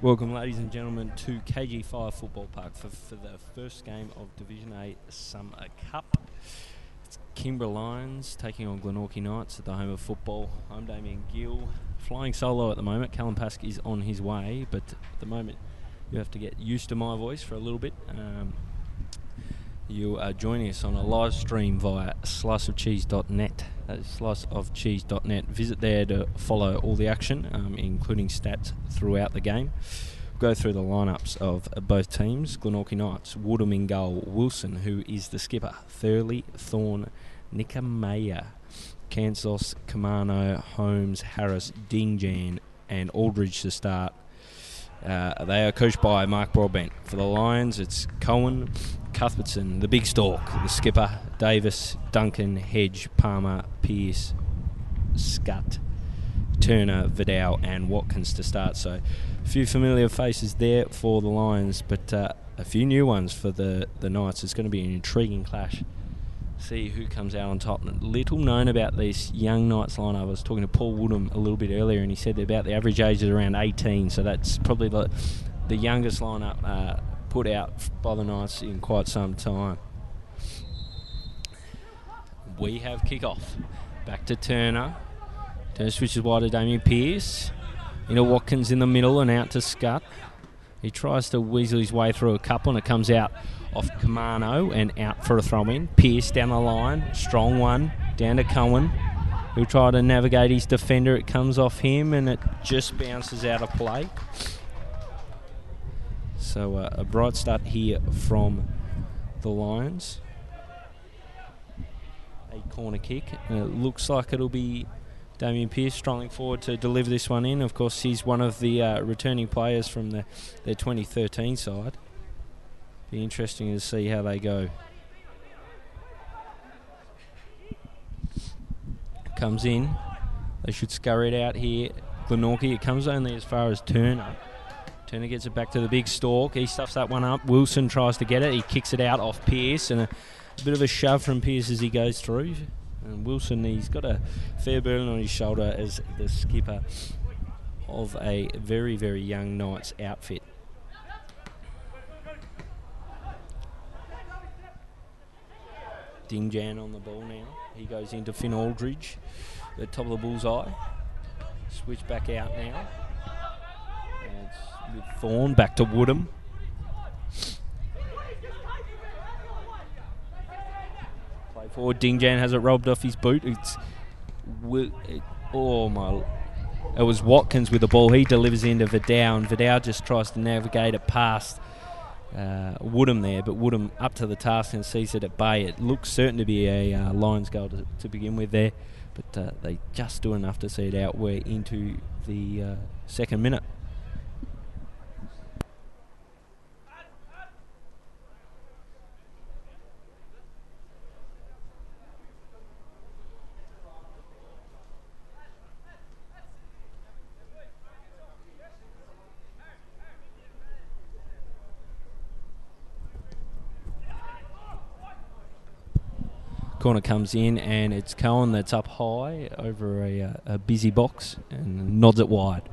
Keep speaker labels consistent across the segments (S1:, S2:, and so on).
S1: Welcome, ladies and gentlemen, to KG5 Football Park for the first game of Division A Summer Cup. It's Kingborough Lions taking on Glenorchy Knights at the home of football. I'm Damien Gill, flying solo at the moment. Callum Pask is on his way, but at the moment you have to get used to my voice for a little bit. You are joining us on a live stream via sliceofcheese.net. That is sliceofcheese.net. Visit there to follow all the action, including stats throughout the game. We'll go through the lineups of both teams. Glenorchy Knights, Woodham in goal, Wilson, who is the skipper, Thurley, Thorne, Nikamaya, Kansos, Kamano, Holmes, Harris, Dingjan, and Aldridge to start. They are coached by Mark Broadbent. For the Lions, it's Cowen, Cuthbertson, the big stalk, the skipper, Davis, Duncan, Hedge, Palmer, Pearce, Scutt, Turner, Verdouw and Watkins to start. So a few familiar faces there for the Lions, but a few new ones for the Knights. It's going to be an intriguing clash. See who comes out on top. Little known about this young Knights lineup. I was talking to Paul Woodham a little bit earlier, and he said about the average age is around 18, so that's probably the youngest lineup put out by the Knights in quite some time. We have kick-off. Back to Turner. Turner switches wide to Damien Pearce. Into Watkins in the middle and out to Scutt. He tries to weasel his way through a couple and it comes out off Kamano and out for a throw-in. Pearce down the line. Strong one. Down to Cowen. He'll try to navigate his defender. It comes off him and it just bounces out of play. So a bright start here from the Lions. A corner kick. And it looks like it'll be Damien Pearce strolling forward to deliver this one in. Of course, he's one of the returning players from their 2013 side. Be interesting to see how they go. Comes in. They should scurry it out here. Glenorchy, it comes only as far as Turner. Turner gets it back to the big stalk. He stuffs that one up. Wilson tries to get it. He kicks it out off Pearce, and a bit of a shove from Pearce as he goes through. And Wilson, he's got a fair burden on his shoulder as the skipper of a very, very young Knights outfit. Dingjan on the ball now. He goes into Finn Aldridge at the top of the bullseye. Switch back out now. And it's with Thorne back to Woodham. Play forward. Dingjan has it robbed off his boot. It was Watkins with the ball. He delivers into Verdouw, and Verdouw just tries to navigate it past Woodham there, but Woodham up to the task and sees it at bay. It looks certain to be a Lions goal to begin with there, but they just do enough to see it out. We're into the second minute. Corner comes in and it's Cowen that's up high over a busy box and nods it wide.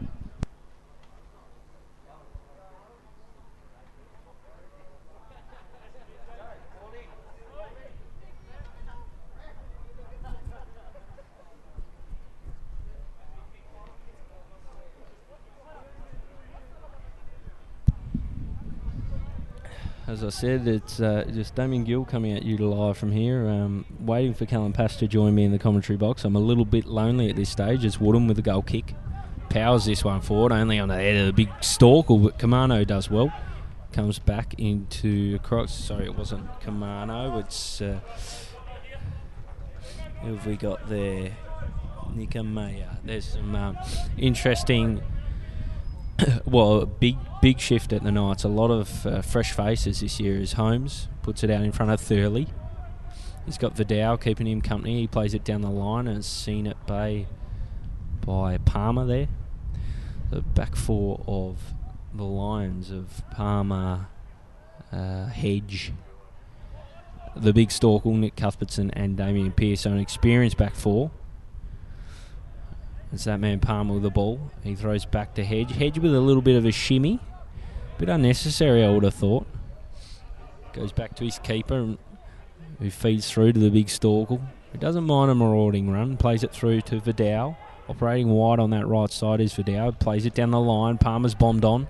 S1: As I said, it's just Damien Gill coming at you live from here. Waiting for Callum Pass to join me in the commentary box. I'm a little bit lonely at this stage. It's Woodham with a goal kick. Powers this one forward, only on the head of the big stalk. Kamano does well. Comes back into Crocs. Sorry, it wasn't Kamano. It's who have we got there? Nikamaya. There's some interesting. Well, big shift at the Knights. A lot of fresh faces this year as Holmes puts it out in front of Thurley. He's got Verdouw keeping him company. He plays it down the line and has seen it by Palmer there. The back four of the Lions of Palmer, Hedge, the big stalk, Nick Cuthbertson and Damien Pearce. So an experienced back four. It's that man Palmer with the ball. He throws back to Hedge. Hedge with a little bit of a shimmy. Bit unnecessary, I would have thought. Goes back to his keeper, who feeds through to the big Storkel. He doesn't mind a marauding run. Plays it through to Verdouw. Operating wide on that right side is Verdouw. Plays it down the line. Palmer's bombed on.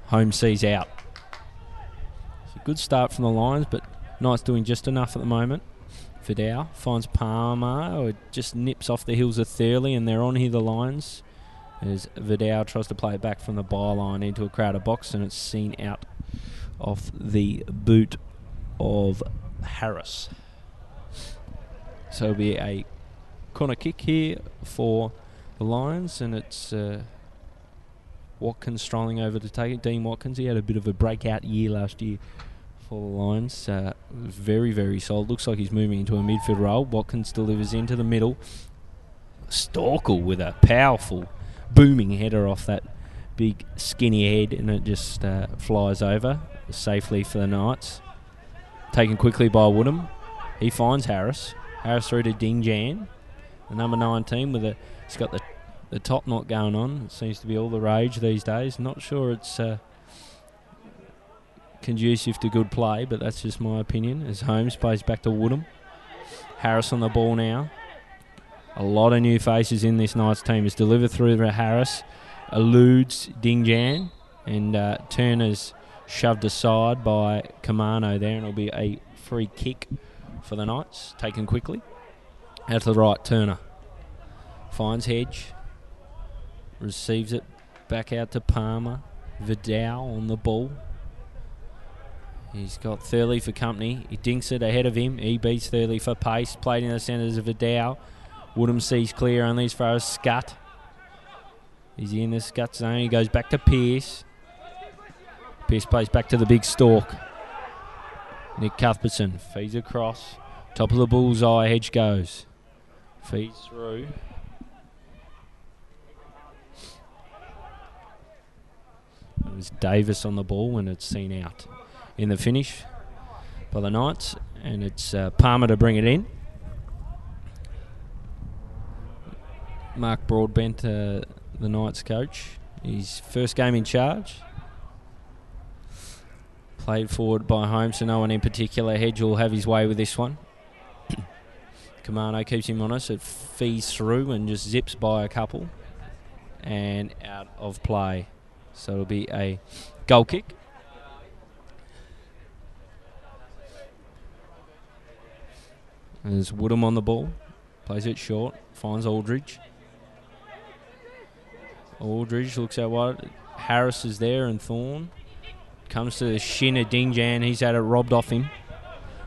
S1: Home sees out. It's a good start from the Lions, but Knights doing just enough at the moment. Verdouw finds Palmer, who just nips off the heels of Thurley, and they're on here, the Lions, as Verdouw tries to play it back from the byline into a crowded box, and it's seen out off the boot of Harris. So it'll be a corner kick here for the Lions, and it's Watkins strolling over to take it. Dean Watkins, he had a bit of a breakout year last year for the Lions. Very, very solid. Looks like he's moving into a midfield role. Watkins delivers into the middle. Storkel with a powerful, booming header off that big, skinny head, and it just flies over safely for the Knights. Taken quickly by Woodham. He finds Harris. Harris through to Dingjan, the number 19, he's got the top knot going on. It seems to be all the rage these days. Not sure it's conducive to good play, but that's just my opinion. As Holmes plays back to Woodham. Harris on the ball now. A lot of new faces in this Knights team. Is delivered through to Harris. Eludes Dingjan, and Turner's shoved aside by Kamano there, and it'll be a free kick for the Knights, taken quickly. Out to the right, Turner. Finds Hedge. Receives it back out to Palmer. Verdouw on the ball. He's got Thurley for company. He dinks it ahead of him. He beats Thurley for pace. Played in the centres of Verdouw. Woodham sees clear only as far as Scut. He's in the Scut zone. He goes back to Pearce. Pearce plays back to the big Stork. Nick Cuthbertson feeds across. Top of the bullseye, Hedge goes. Feeds through. It was Davis on the ball when it's seen out in the finish by the Knights, and it's Palmer to bring it in. Mark Broadbent, the Knights coach. His first game in charge. Played forward by Holmes, so no one in particular. Hedge will have his way with this one. Kamano keeps him honest. It feeds through and just zips by a couple. And out of play. So it'll be a goal kick. There's Woodham on the ball. Plays it short. Finds Aldridge. Aldridge looks out wide. Harris is there and Thorne. Comes to the shin of Dingjan. He's had it robbed off him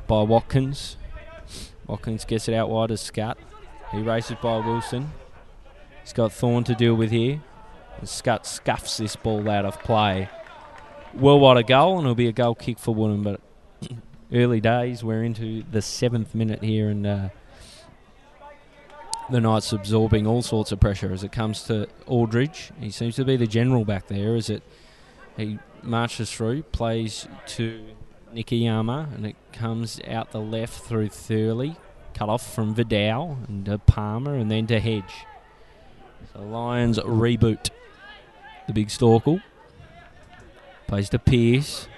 S1: by Watkins. Watkins gets it out wide to Scut. He races by Wilson. He's got Thorne to deal with here. And Scut scuffs this ball out of play. Well wide a goal, and it'll be a goal kick for Woodham, but early days. We're into the 7th minute here, and the Knights absorbing all sorts of pressure as it comes to Aldridge. He seems to be the general back there as he marches through, plays to Nikiyama, and it comes out the left through Thurley, cut off from Verdouw and to Palmer and then to Hedge. So Lions reboot. The big Storkel plays to Pearce.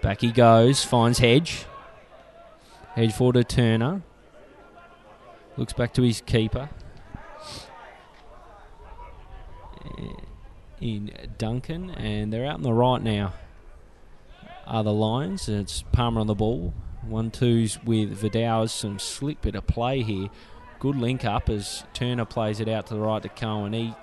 S1: Back he goes, finds Hedge. Hedge forward to Turner. Looks back to his keeper. In Duncan, and they're out on the right now. Are the Lions, and it's Palmer on the ball. 1-2s with Verdouw. Some slick bit of play here. Good link up as Turner plays it out to the right to Cowen. He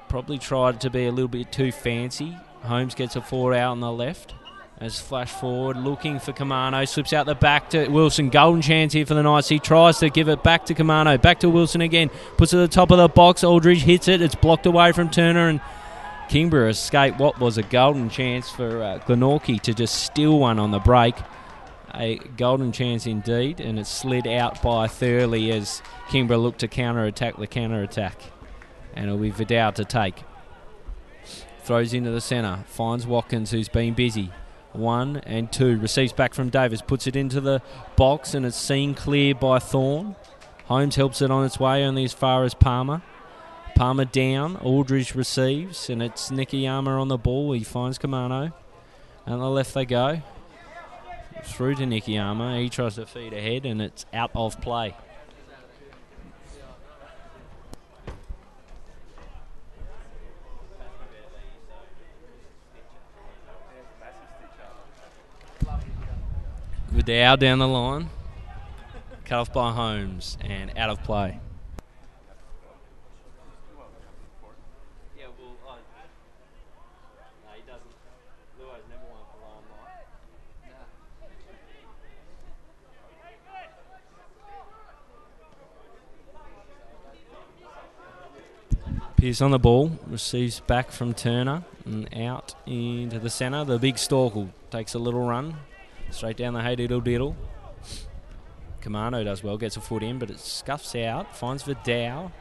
S1: probably tried to be a little bit too fancy. Holmes gets a forward out on the left. As flash forward, looking for Kamano, slips out the back to Wilson. Golden chance here for the Knights. He tries to give it back to Kamano, back to Wilson again. Puts it at the top of the box. Aldridge hits it. It's blocked away from Turner, and Kingborough escaped what was a golden chance for Glenorchy to just steal one on the break. A golden chance indeed, and it slid out by Thurley as Kingborough looked to counter-attack the counter-attack. And it'll be Verdouw to take. Throws into the centre. Finds Watkins, who's been busy. 1 and 2. Receives back from Davis. Puts it into the box, and it's seen clear by Thorne. Holmes helps it on its way only as far as Palmer. Palmer down. Aldridge receives, and it's Nikiyama on the ball. He finds Kamano. And on the left they go. Through to Nikiyama. He tries to feed ahead, and it's out of play. Verdouw down the line. Cut off by Holmes and out of play. Pearce on the ball, receives back from Turner and out into the centre. The big Storkel takes a little run straight down the hey-diddle-diddle. Kamano does well, gets a foot in, but it scuffs out, finds Verdouw.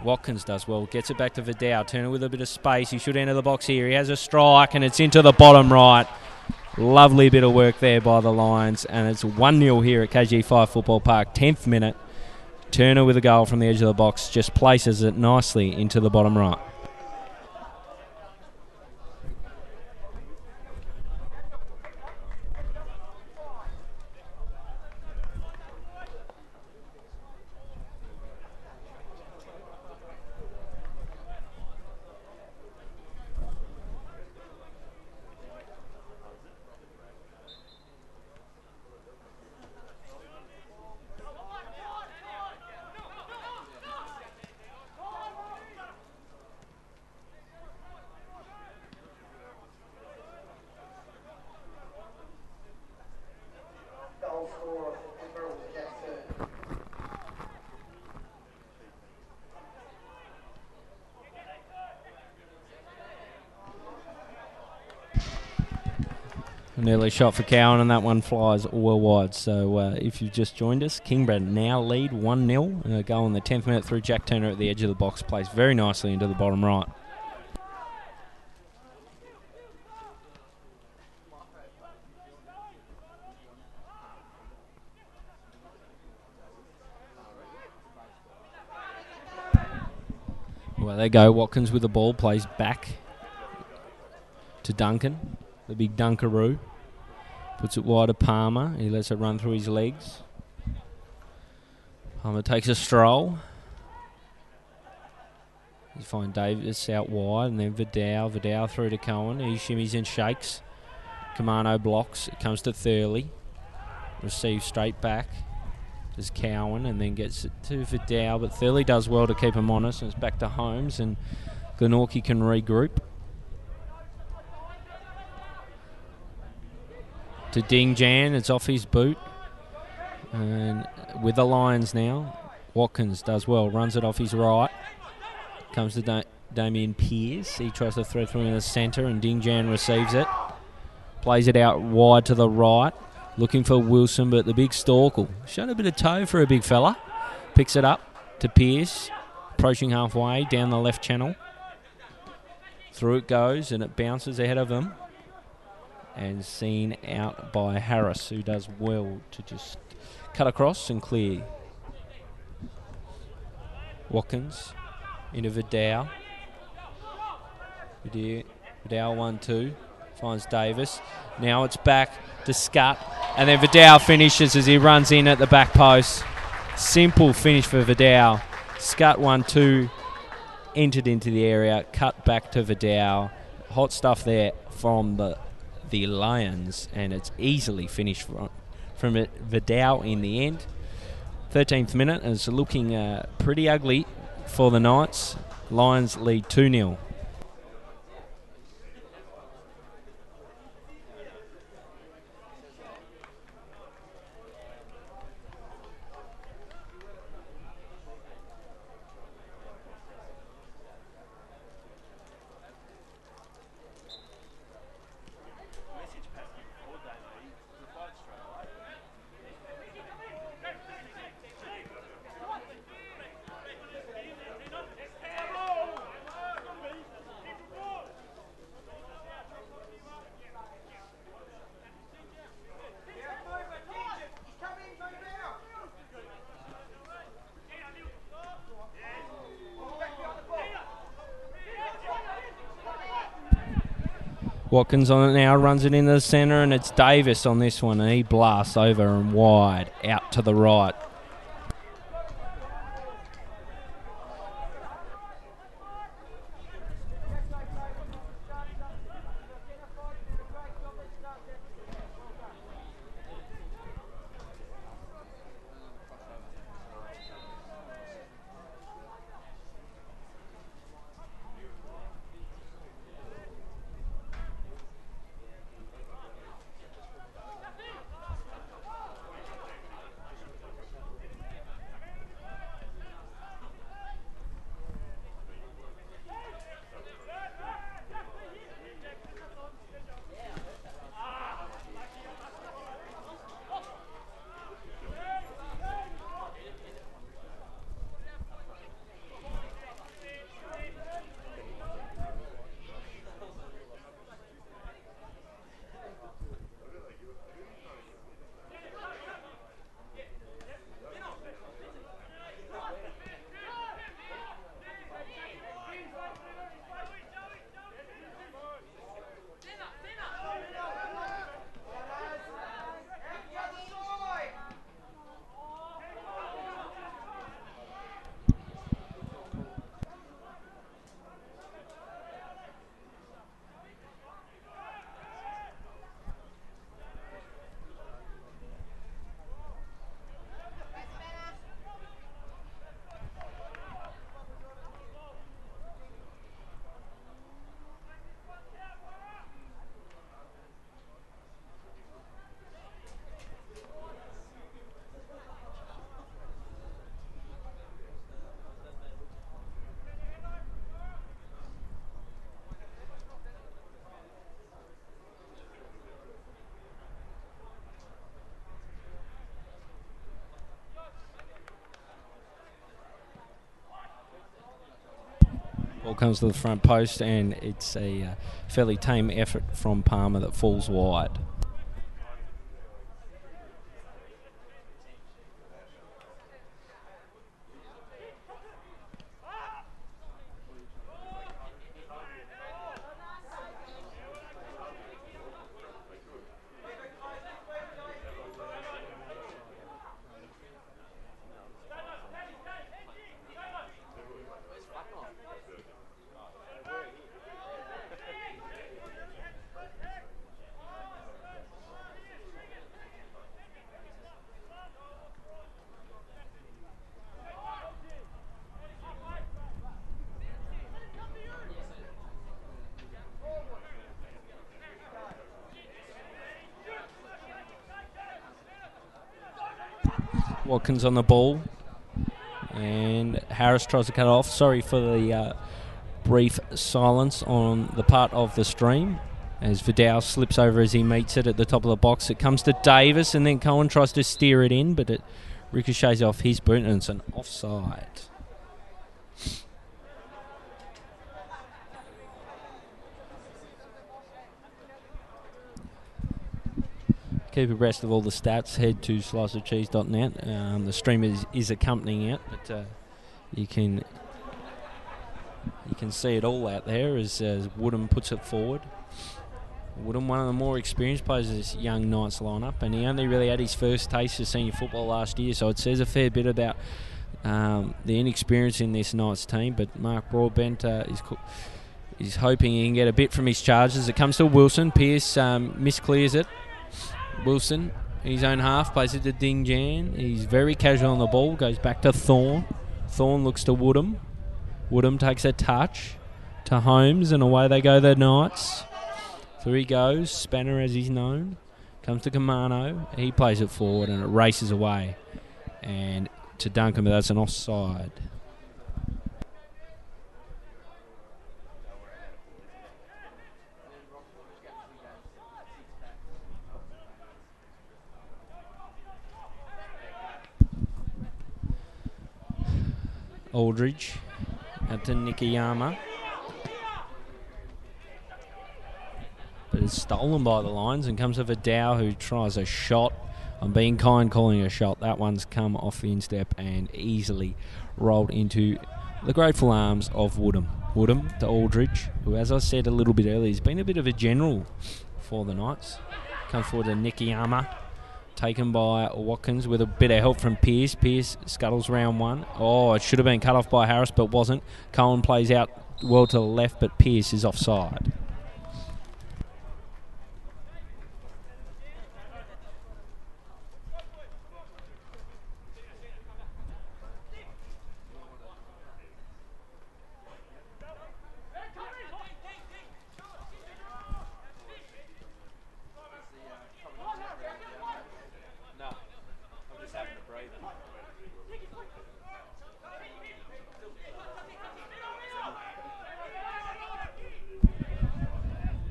S1: Watkins does well, gets it back to Verdouw. Turner with a bit of space, he should enter the box here. He has a strike and it's into the bottom right. Lovely bit of work there by the Lions, and it's 1-0 here at KG5 Football Park, 10th minute. Turner with a goal from the edge of the box, just places it nicely into the bottom right. An early shot for Cowen, and that one flies well wide. So if you've just joined us, Kingborough now lead 1-0. Goal in the 10th minute through Jack Turner at the edge of the box, plays very nicely into the bottom right. Well, they go. Watkins with the ball, plays back to Duncan, the big Dunkaroo. Puts it wide to Palmer. He lets it run through his legs. Palmer takes a stroll. You find Davis out wide, and then Verdouw. Verdouw through to Cowen. He shimmies and shakes. Kamano blocks. It comes to Thurley. Receives straight back. Does Cowen, and then gets it to Verdouw. But Thurley does well to keep him honest, and it's back to Holmes, and Glenorchy can regroup. To Ding Jan, it's off his boot. And with the Lions now, Watkins does well, runs it off his right. Comes to Damien Pearce. He tries to throw through in the centre, and Ding Jan receives it. Plays it out wide to the right. Looking for Wilson, but the big Storkel showed a bit of toe for a big fella. Picks it up to Pearce, approaching halfway down the left channel. Through it goes, and it bounces ahead of him. And seen out by Harris, who does well to just cut across and clear. Watkins into Verdouw. Verdouw 1-2. Finds Davis. Now it's back to Scutt. And then Verdouw finishes as he runs in at the back post. Simple finish for Verdouw. Scutt 1-2. Entered into the area. Cut back to Verdouw. Hot stuff there from the Lions, and it's easily finished from Verdouw in the end. 13th minute, and it's looking pretty ugly for the Knights. Lions lead 2-0. Watkins on it now, runs it into the centre, and it's Davis on this one, and he blasts over and wide, out to the right. Ball comes to the front post, and it's a fairly tame effort from Palmer that falls wide. Watkins on the ball, and Harris tries to cut it off. Sorry for the brief silence on the part of the stream as Verdouw slips over as he meets it at the top of the box. It comes to Davis, and then Cowen tries to steer it in, but it ricochets off his boot, and it's an offside. Keep abreast of all the stats. Head to sliceofcheese.net. The stream is accompanying it, but you can see it all out there as Woodham puts it forward. Woodham, one of the more experienced players of this young Knights lineup, and he only really had his first taste of senior football last year, so it says a fair bit about the inexperience in this Knights team. But Mark Broadbent is hoping he can get a bit from his charges. It comes to Wilson. Pearce misclears it. Wilson, in his own half, plays it to Ding Jan. He's very casual on the ball, goes back to Thorne. Thorne looks to Woodham. Woodham takes a touch to Holmes, and away they go, the Knights. Through he goes, Spanner as he's known. Comes to Kamano. He plays it forward, and it races away. And to Duncan, but that's an offside. Aldridge out to Nikiyama, but it's stolen by the Lions and comes to Verdouw, who tries a shot. I'm being kind calling a shot. That one's come off the instep and easily rolled into The grateful arms of Woodham. Woodham to Aldridge, who, as I said a little bit earlier, has been a bit of a general for the Knights. Comes forward to Nikiyama, taken by Watkins with a bit of help from Pearce. Pearce scuttles round one. Oh, it should have been cut off by Harris, but wasn't. Cowen plays out well to the left, but Pearce is offside.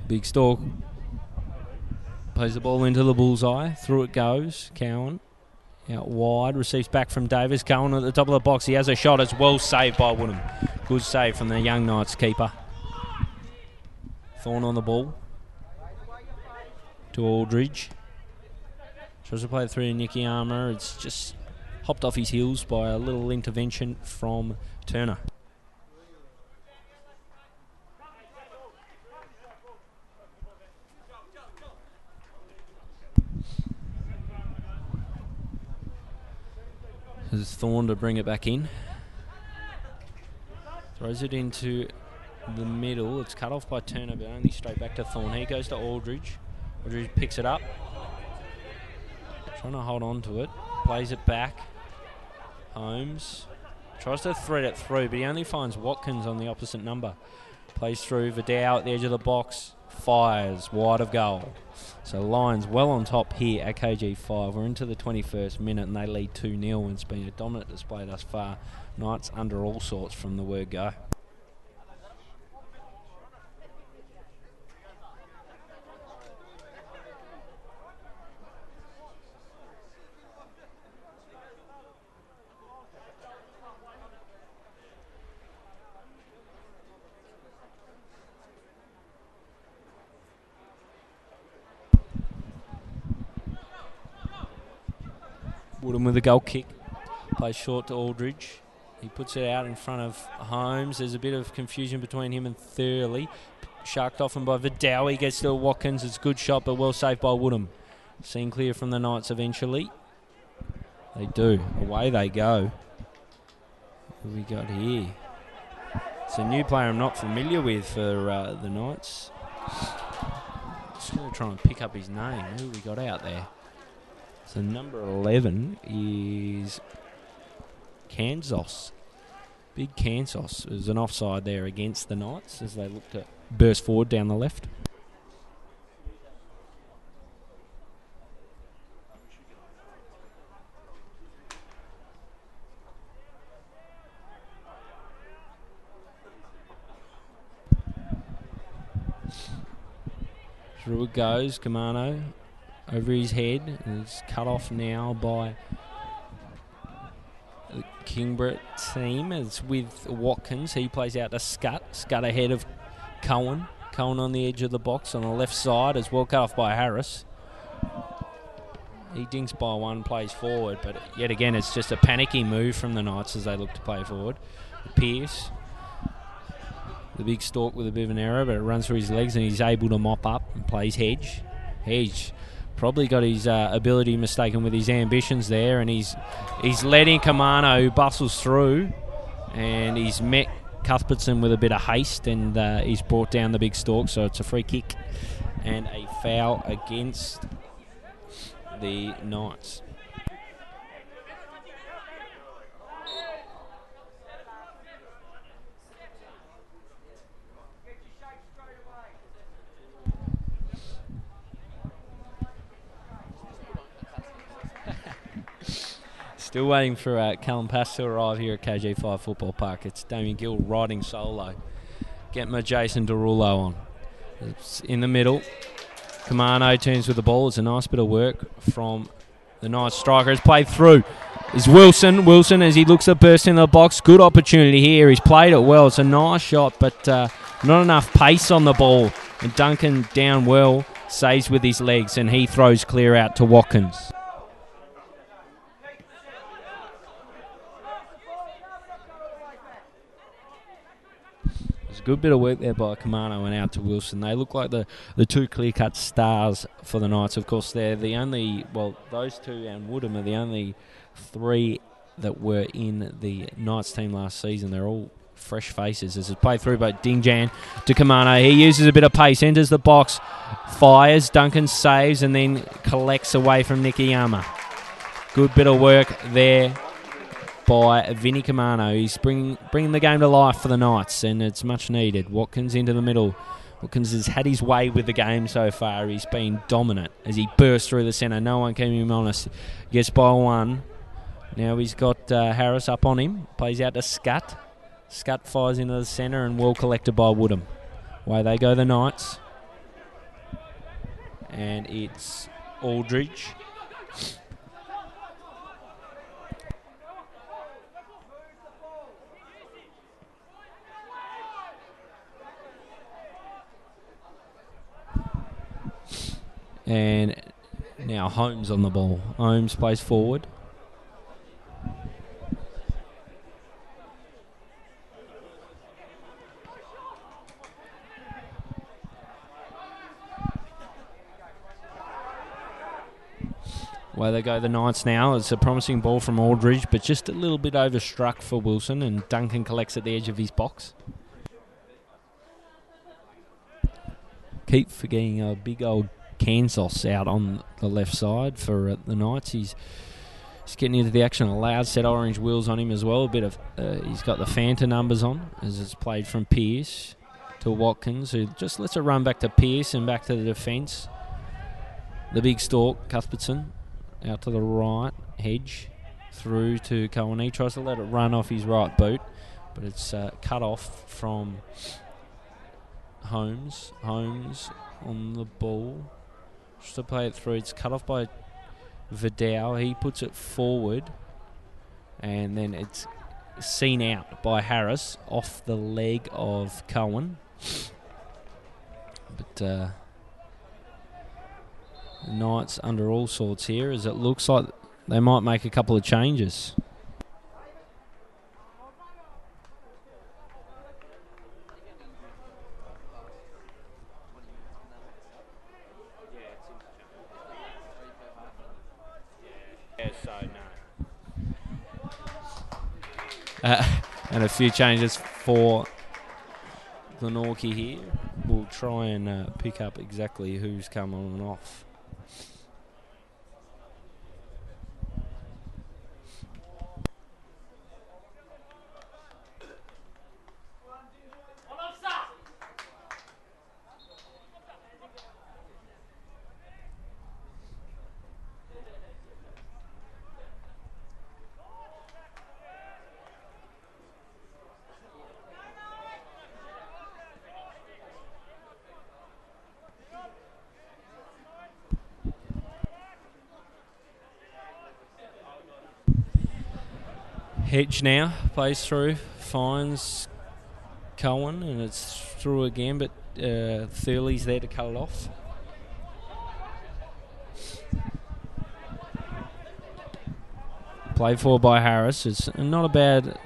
S1: Big Stork plays the ball into the bullseye. Through it goes. Cowen out wide. Receives back from Davis. Cowen at the top of the box. He has a shot. It's well saved by Woodham. Good save from the young Knights keeper. Thorne on the ball. To Aldridge. Tries to play it through to Nikiyama. It's just hopped off his heels by a little intervention from Turner. There's Thorne to bring it back in. Throws it into the middle. It's cut off by Turner, but only straight back to Thorne. He goes to Aldridge. Aldridge picks it up. Trying to hold on to it. Plays it back. Holmes. Tries to thread it through, but he only finds Watkins on the opposite number. Plays through. Verdouw at the edge of the box. Fires wide of goal. So Lions well on top here at KG5. We're into the 21st minute and they lead 2-0. It's been a dominant display thus far. Knights under all sorts from the word go. Woodham with a goal kick. Plays short to Aldridge. He puts it out in front of Holmes. There's a bit of confusion between him and Thurley. Sharked off him by Verdouw. He gets to Watkins. It's a good shot, but well saved by Woodham. Seen clear from the Knights eventually. They do. Away they go. What have we got here? It's a new player I'm not familiar with for the Knights. Just going to try and pick up his name. Who have we got out there? So number 11 is Kansas. Big Kansas. There's an offside there against the Knights as they look to burst forward down the left. Through it goes, Kamano. Over his head. It's cut off now by the Kingborough team. It's with Watkins. He plays out to Scut. Scut ahead of Cowen. Cowen on the edge of the box on the left side as well, cut off by Harris. He dinks by one, plays forward, but yet again it's just a panicky move from the Knights as they look to play forward. Pearce. The big Stork with a bit of an error, but it runs through his legs and he's able to mop up and plays Hedge. Hedge probably got his ability mistaken with his ambitions there, and he's letting Kamano, who bustles through, and he's met Cuthbertson with a bit of haste, and he's brought down the big Stork, so it's a free kick and a foul against the Knights. Still waiting for Callum Pass to arrive here at KG5 Football Park. It's Damien Gill riding solo. Get my Jason Derulo on. It's in the middle. Kamano turns with the ball. It's a nice bit of work from the Knights striker. It's played through. Is Wilson. Wilson as he looks to burst in the box. Good opportunity here. He's played it well. It's a nice shot, but not enough pace on the ball. And Duncan down well, saves with his legs, and he throws clear out to Watkins. Good bit of work there by Kamano and out to Wilson. They look like the two clear-cut stars for the Knights. Of course, they're the only, those two and Woodham are the only three that were in the Knights team last season. They're all fresh faces as it's played through by Dingjan to Kamano. He uses a bit of pace, enters the box, fires, Duncan saves, and then collects away from Nikiyama. Good bit of work there by Vinny Kamano. He's bringing the game to life for the Knights, and it's much needed. Watkins into the middle. Watkins has had his way with the game so far. He's been dominant as he bursts through the centre. No one keeping him honest. Gets by one. Now he's got Harris up on him. Plays out to Scutt. Scutt fires into the centre and well collected by Woodham. Away they go, the Knights. And it's Aldridge. And now Holmes on the ball. Holmes plays forward. Where they go, the Knights now. It's a promising ball from Aldridge, but just a little bit overstruck for Wilson, and Duncan collects at the edge of his box. Keep forgetting a big old Kansas out on the left side for the Knights. He's getting into the action. A loud set orange wheels on him as well. A bit of he's got the Fanta numbers on as it's played from Pearce to Watkins, who just lets it run back to Pearce and back to the defence. The big stalk, Cuthbertson, out to the right, Hedge through to Cowen. He tries to let it run off his right boot, but it's cut off from Holmes. Holmes on the ball. Just to play it through. It's cut off by Verdouw. He puts it forward, and then it's seen out by Harris off the leg of Cowen. But the Knights under all sorts here, as it looks like they might make a couple of changes. And a few changes for Glenorchy here. We'll try and pick up exactly who's come on and off. Hedge now plays through, finds Cowen, and it's through again, but Thurley's there to cut it off. Played for by Harris. It's not a bad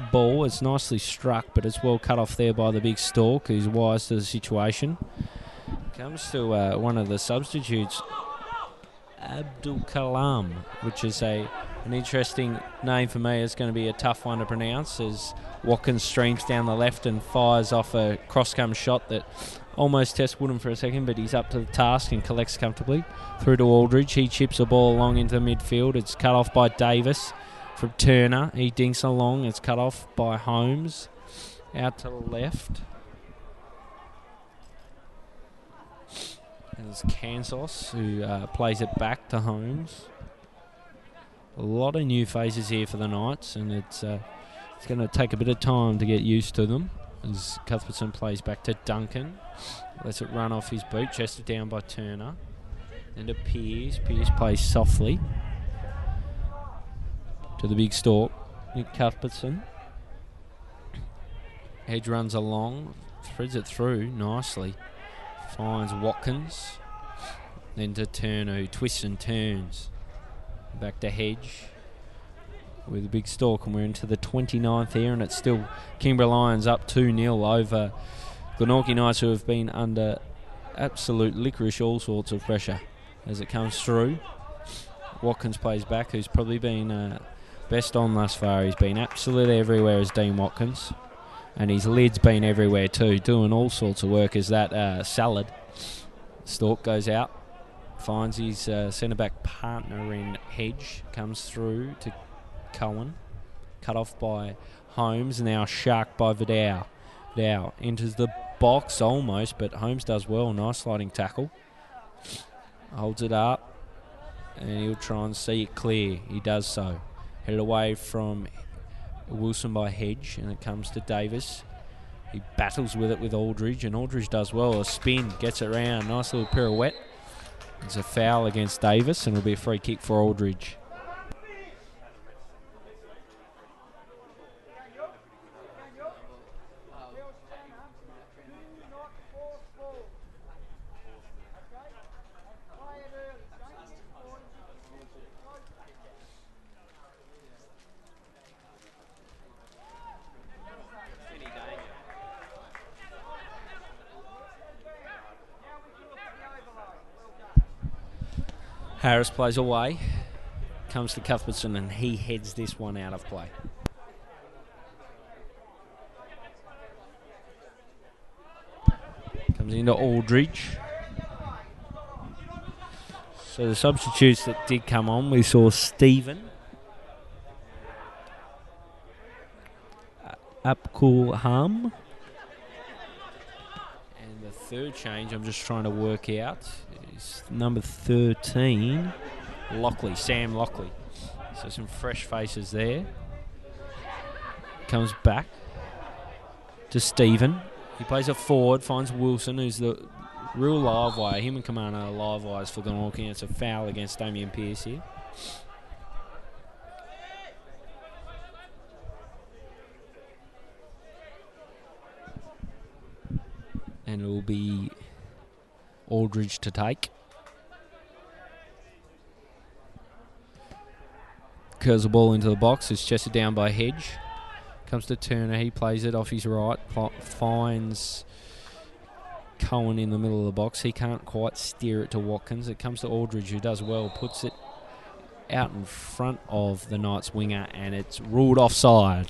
S1: ball. It's nicely struck, but it's well cut off there by the big stalk, who's wise to the situation. Comes to one of the substitutes, Abdul Kalam, which is an interesting name for me. It's going to be a tough one to pronounce as Watkins streams down the left and fires off a cross-come shot that almost tests Woodham for a second, but he's up to the task and collects comfortably. Through to Aldridge. He chips the ball along into the midfield. It's cut off by Davis from Turner. He dinks along. It's cut off by Holmes. Out to the left. And it's Kansas who plays it back to Holmes. A lot of new faces here for the Knights, and it's going to take a bit of time to get used to them. As Cuthbertson plays back to Duncan. Lets it run off his boot. Chested down by Turner. And to Pearce. Pearce plays softly to the big stalk. Nick Cuthbertson. Hedge runs along. Threads it through nicely. Finds Watkins. Then to Turner, who twists and turns. Back to Hedge. with a big stalk, and we're into the 29th here, and it's still Kingborough Lions up 2-0 over Glenorchy Knights, who have been under absolute licorice all sorts of pressure as it comes through. Watkins plays back, who's probably been best on thus far. He's been absolutely everywhere as Dean Watkins, and his lid's been everywhere too, doing all sorts of work as that salad. Stalk goes out, finds his centre-back partner in Hedge, comes through to Cowen, cut off by Holmes, now sharked by Verdouw. Verdouw enters the box almost, but Holmes does well. Nice sliding tackle. Holds it up, and he'll try and see it clear. He does so. Headed away from Wilson by Hedge, and it comes to Davis. He battles with it with Aldridge, and Aldridge does well. A spin, gets it round. Nice little pirouette. It's a foul against Davis, and it'll be a free kick for Aldridge. Harris plays away, comes to Cuthbertson, and he heads this one out of play. Comes into Aldridge. So the substitutes that did come on, we saw Stephen, Apkulham, and the third change I'm just trying to work out is number 13, Lockley, Sam Lockley. So some fresh faces there. Comes back to Stephen. He plays it forward, finds Wilson, who's the real live wire. Him and Kamano are live wires for Glenorchy. It's a foul against Damien Pearce here. And it will be Aldridge to take. Curls the ball into the box. It's chested down by Hedge. Comes to Turner. He plays it off his right. Finds Cowen in the middle of the box. He can't quite steer it to Watkins. It comes to Aldridge, who does well. Puts it out in front of the Knights winger, and it's ruled offside.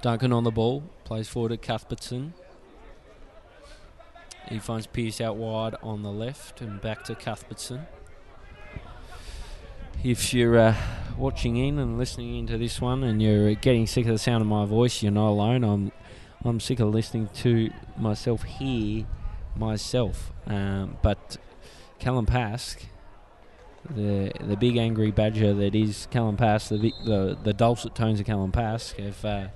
S1: Duncan on the ball, plays forward to Cuthbertson. He finds Pearce out wide on the left and back to Cuthbertson. If you're watching in and listening into this one and you're getting sick of the sound of my voice, you're not alone. I'm sick of listening to myself hear myself. But Callum Pask, the big angry badger that is Callum Pask, the dulcet tones of Callum Pask have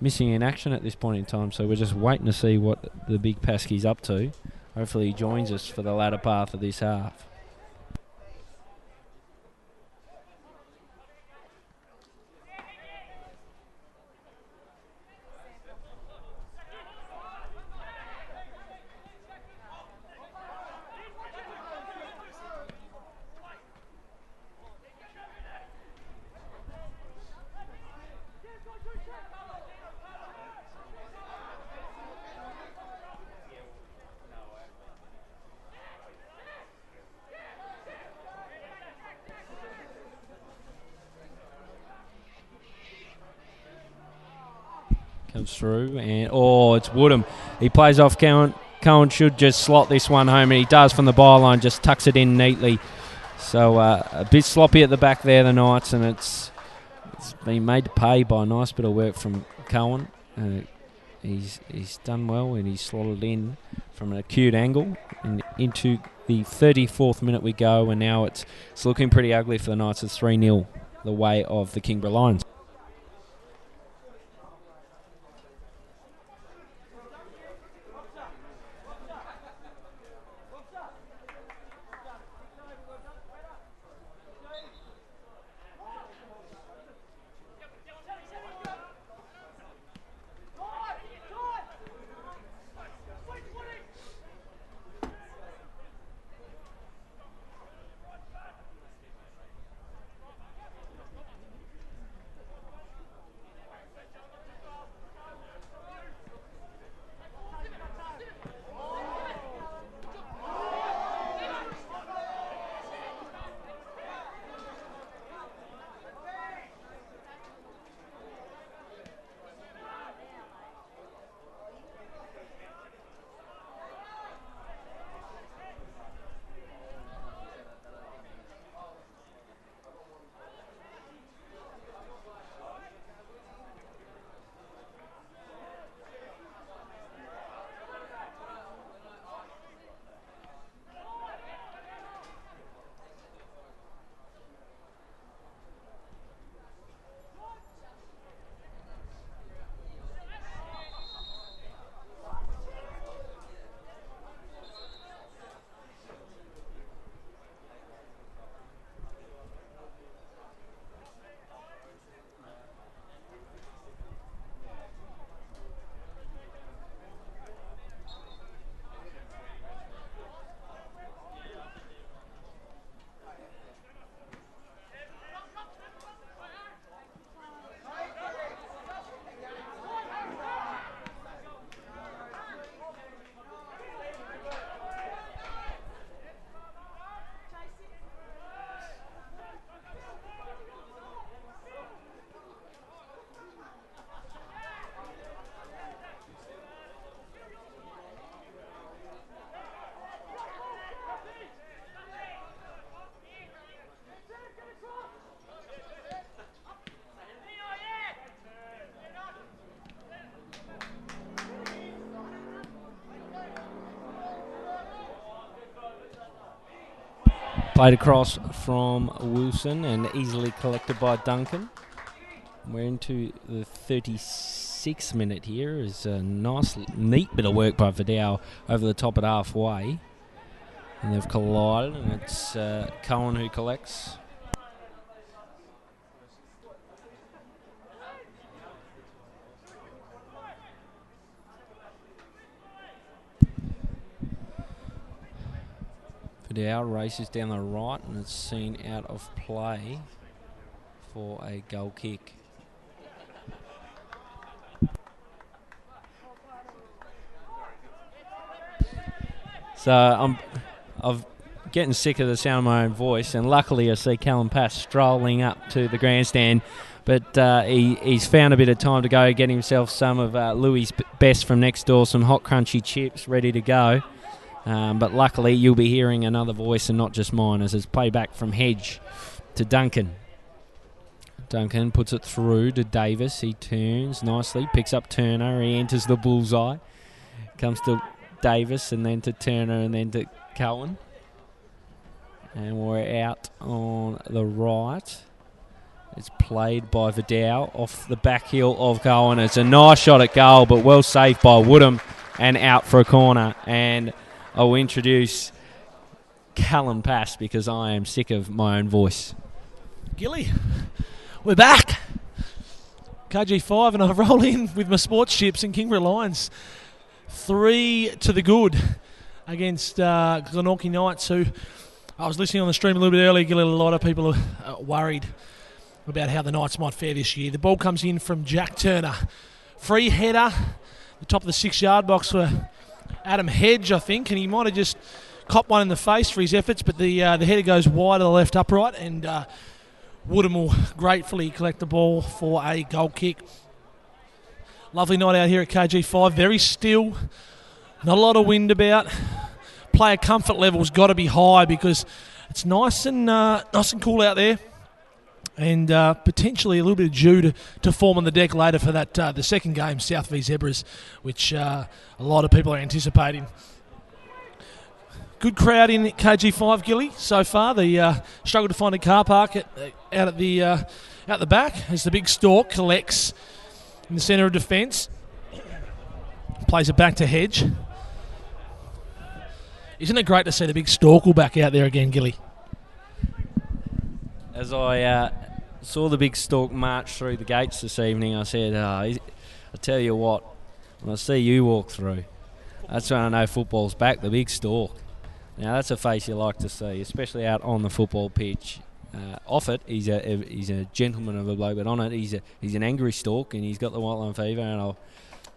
S1: missing in action at this point in time, so we're just waiting to see what the big Paskey's up to. Hopefully he joins us for the latter part of this half. Comes through, and it's Woodham. He plays off Cowen. Cowen should just slot this one home, and he does from the byline, just tucks it in neatly. So a bit sloppy at the back there, the Knights, and it's been made to pay by a nice bit of work from Cowen. He's done well, and he's slotted in from an acute angle, and into the 34th minute we go, and now it's looking pretty ugly for the Knights. It's 3-0 the way of the Kingborough Lions. Played across from Wilson and easily collected by Duncan. We're into the 36th minute here. It's a nice, neat bit of work by Verdouw over the top at halfway. And they've collided, and it's Cowen who collects. Verdouw races down the right, and it's seen out of play for a goal kick. So I'm getting sick of the sound of my own voice, and luckily I see Callum Pass strolling up to the grandstand, but he's found a bit of time to go get himself some of Louis' best from next door, some hot crunchy chips ready to go. But luckily you'll be hearing another voice and not just mine, as it's playback from Hedge to Duncan. Duncan puts it through to Davis. He turns nicely, picks up Turner. He enters the bullseye. Comes to Davis and then to Turner and then to Cowen. And we're out on the right. It's played by Verdouw off the back heel of Cowen. It's a nice shot at goal, but well saved by Woodham and out for a corner. And I'll introduce Callum Pass because I am sick of my own voice.
S2: Gilly, we're back. KG5 and I roll in with my sports chips and Kingborough Lions. 3 to the good against Glenorchy Knights, who I was listening on the stream a little bit earlier. Gilly, a lot of people are worried about how the Knights might fare this year. The ball comes in from Jack Turner. Free header, the top of the 6-yard box for Adam Hedge, I think, and he might have just copped one in the face for his efforts, but the header goes wide of the left upright, and Woodham will gratefully collect the ball for a goal kick. Lovely night out here at KG5, very still, not a lot of wind about. Player comfort level's got to be high because it's nice and cool out there, and potentially a little bit of dew to form on the deck later for that the second game, South v Zebras, which a lot of people are anticipating. Good crowd in KG5, Gilly, so far. They struggled to find a car park out the back as the big Stork collects in the centre of defence. Plays it back to Hedge. Isn't it great to see the big Storkel back out there again, Gilly?
S1: As I saw the big Stork march through the gates this evening, I said, I tell you what, when I see you walk through, that's when I know football's back, the big Stork. Now, that's a face you like to see, especially out on the football pitch. Off it, he's a gentleman of a bloke, but on it, he's an angry Stork, and he's got the white line fever, and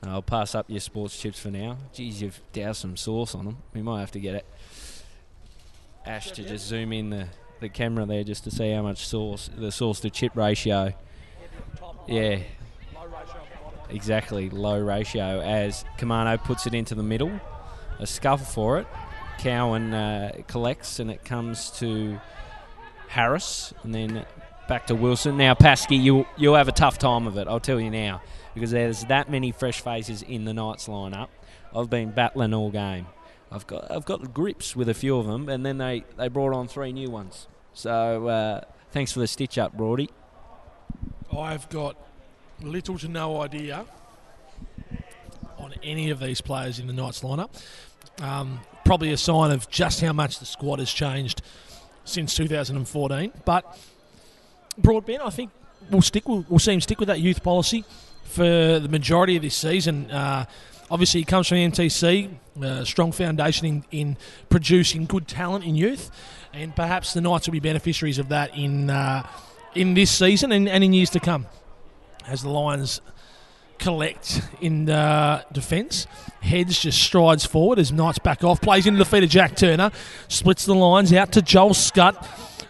S1: I'll pass up your sports chips for now. Geez, you've doused some sauce on them. We might have to get it. Ash to just zoom in the camera there just to see how much sauce, the sauce to chip ratio. Yeah, exactly, low ratio, as Kamano puts it into the middle. A scuffle for it. Cowen collects, and it comes to Harris, and then back to Wilson. Now, Paskey, you'll have a tough time of it, I'll tell you now, because there's that many fresh faces in the Knights lineup. I've been battling all game. I've got grips with a few of them, and then they brought on 3 new ones. So thanks for the stitch up, Broady.
S2: I've got little to no idea on any of these players in the Knights lineup. Probably a sign of just how much the squad has changed since 2014. But Broadbent, I think we'll see him stick with that youth policy for the majority of this season. Obviously, he comes from the NTC, strong foundation in producing good talent in youth, and perhaps the Knights will be beneficiaries of that in this season and in years to come as the Lions collect in defence. Heads just strides forward as Knights back off, plays into the feet of Jack Turner, splits the lines out to Joel Scutt.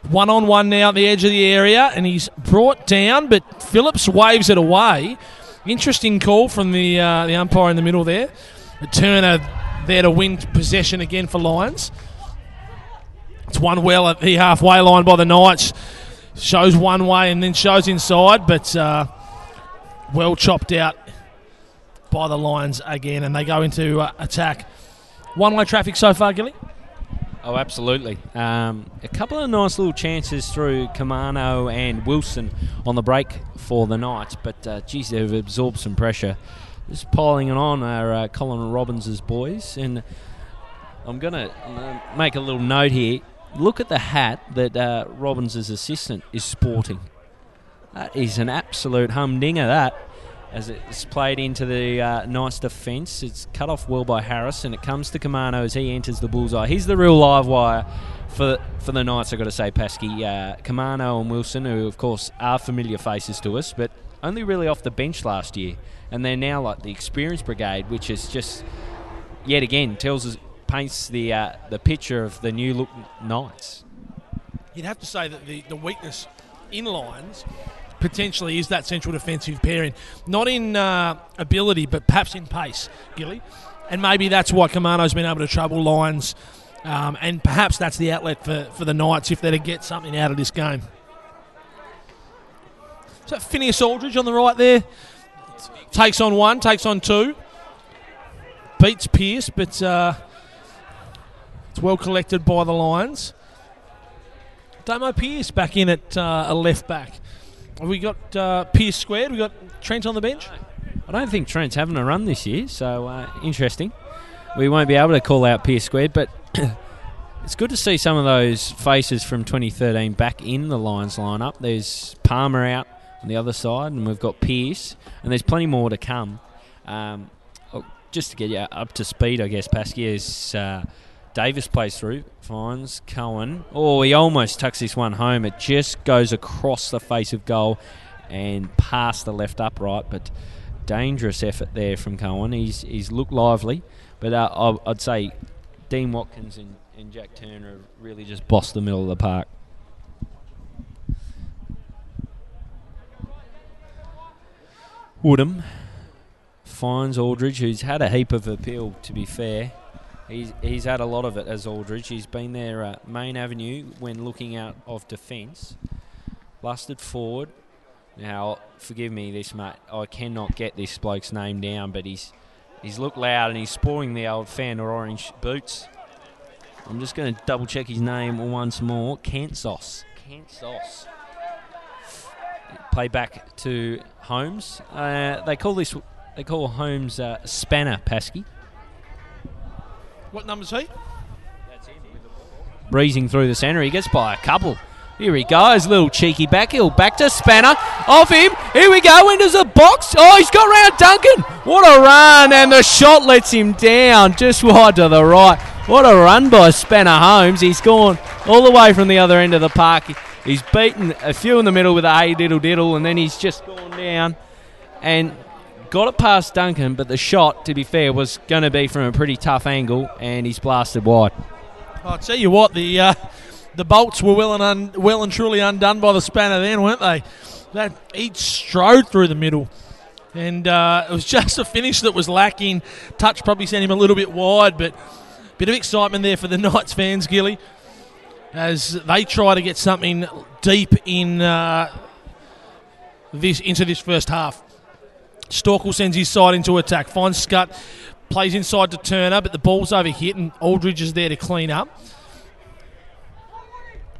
S2: 1-on-1 now at the edge of the area, and he's brought down, but Phillips waves it away. Interesting call from the umpire in the middle there. The Turner there to win possession again for Lions. It's one well at the halfway line by the Knights. Shows one way and then shows inside, but well chopped out by the Lions again, and they go into attack. One-way traffic so far, Gilly?
S1: Oh, absolutely. A couple of nice little chances through Kamano and Wilson on the break for the Knights, but geez, they've absorbed some pressure. Just piling it on are Colin Robbins' boys, and I'm gonna make a little note here. Look at the hat that Robbins' assistant is sporting. That is an absolute humdinger, that. As it's played into the Knights' defence. It's cut off well by Harris, and it comes to Kamano as he enters the bullseye. He's the real live wire for the Knights, I've got to say, Paskey. Kamano and Wilson, who, of course, are familiar faces to us, but only really off the bench last year. And they're now like the experienced brigade, which is just, yet again, paints the picture of the new-look Knights.
S2: You'd have to say that the weakness in Lions potentially is that central defensive pairing. Not in ability, but perhaps in pace, Gilly. And maybe that's why Kamano's been able to trouble Lions, and perhaps that's the outlet for the Knights if they're to get something out of this game. So Phineas Aldridge on the right there. Takes on one, takes on two. Beats Pearce, but it's well collected by the Lions. Damo Pearce back in at a left back. Have we got Pearce squared? We got Trent on the bench?
S1: I don't think Trent's having a run this year, so interesting. We won't be able to call out Pearce squared, but it's good to see some of those faces from 2013 back in the Lions lineup. There's Palmer out on the other side, and we've got Pearce, and there's plenty more to come. Just to get you up to speed, I guess, Paskey, is Davis plays through, finds Cowen. Oh, he almost tucks this one home. It just goes across the face of goal and past the left upright, but dangerous effort there from Cowen. He's looked lively, but I'd say Dean Watkins and Jack Turner really just bossed the middle of the park. Woodham finds Aldridge, who's had a heap of appeal, to be fair. He's had a lot of it as Aldridge. He's been their main avenue when looking out of defence. Lusted forward. Now, forgive me this, mate. I cannot get this bloke's name down, but he's looked loud and he's spoiling the old Fandor orange boots. I'm just going to double check his name once more. Kentsos. Play back to Holmes. They call Holmes Spanner, Paskey.
S2: What number's he?
S1: That's him. Breezing through the centre. He gets by a couple. Here he goes. Little cheeky back heel. Back to Spanner. Off him. Here we go. Into the box. Oh, he's got round Duncan. What a run. And the shot lets him down just wide to the right. What a run by Spanner Holmes. He's gone all the way from the other end of the park. He's beaten a few in the middle with a hey diddle diddle, and then he's just gone down and got it past Duncan, but the shot, to be fair, was going to be from a pretty tough angle, and he's blasted wide.
S2: I'll tell you what, the bolts were well and truly undone by the Spanner then, weren't they? That he strode through the middle, and it was just a finish that was lacking. Touch probably sent him a little bit wide, but a bit of excitement there for the Knights fans, Gilly, as they try to get something deep in into this first half. Storkel sends his side into attack, finds Scutt, plays inside to Turner, but the ball's overhit and Aldridge is there to clean up.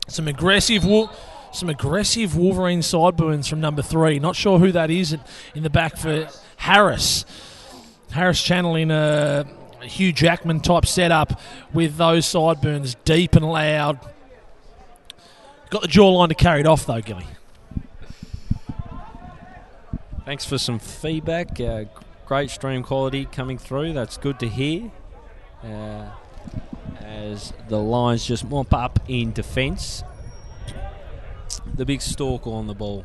S2: Some aggressive Wolverine sideburns from number 3. Not sure who that is in the back for Harris. Harris channeling a Hugh Jackman type setup with those sideburns deep and loud. Got the jawline to carry it off though, Gilly.
S1: Thanks for some feedback. Great stream quality coming through. That's good to hear. As the Lions just mop up in defence. The big Storkel on the ball.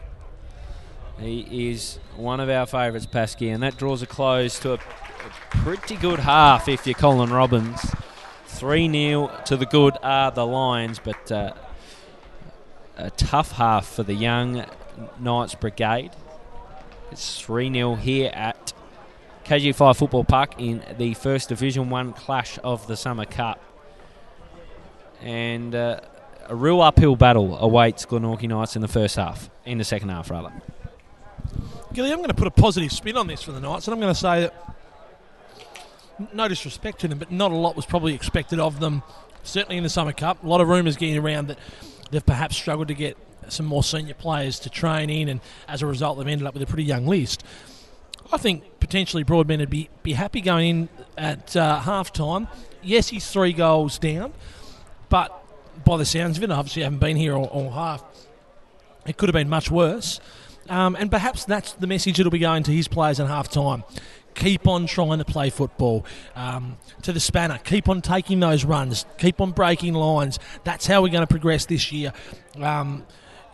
S1: He is one of our favourites, Paskey, and that draws a close to a pretty good half if you're Colin Robbins. 3-0 to the good are the Lions, but a tough half for the young Knights Brigade. It's 3-0 here at KG5 Football Park in the First Division 1 clash of the Summer Cup. And a real uphill battle awaits Glenorchy Knights in the second half.
S2: Gilly, I'm going to put a positive spin on this for the Knights, and I'm going to say that, no disrespect to them, but not a lot was probably expected of them certainly in the Summer Cup. A lot of rumours getting around that they've perhaps struggled to get some more senior players to train in, and as a result they've ended up with a pretty young list. I think potentially Broadbent would be happy going in at half-time. Yes, he's 3 goals down, but by the sounds of it, I obviously haven't been here all half, it could have been much worse. And perhaps that's the message that'll be going to his players at half-time. Keep on trying to play football. To the spanner, keep on taking those runs, keep on breaking lines. That's how we're going to progress this year.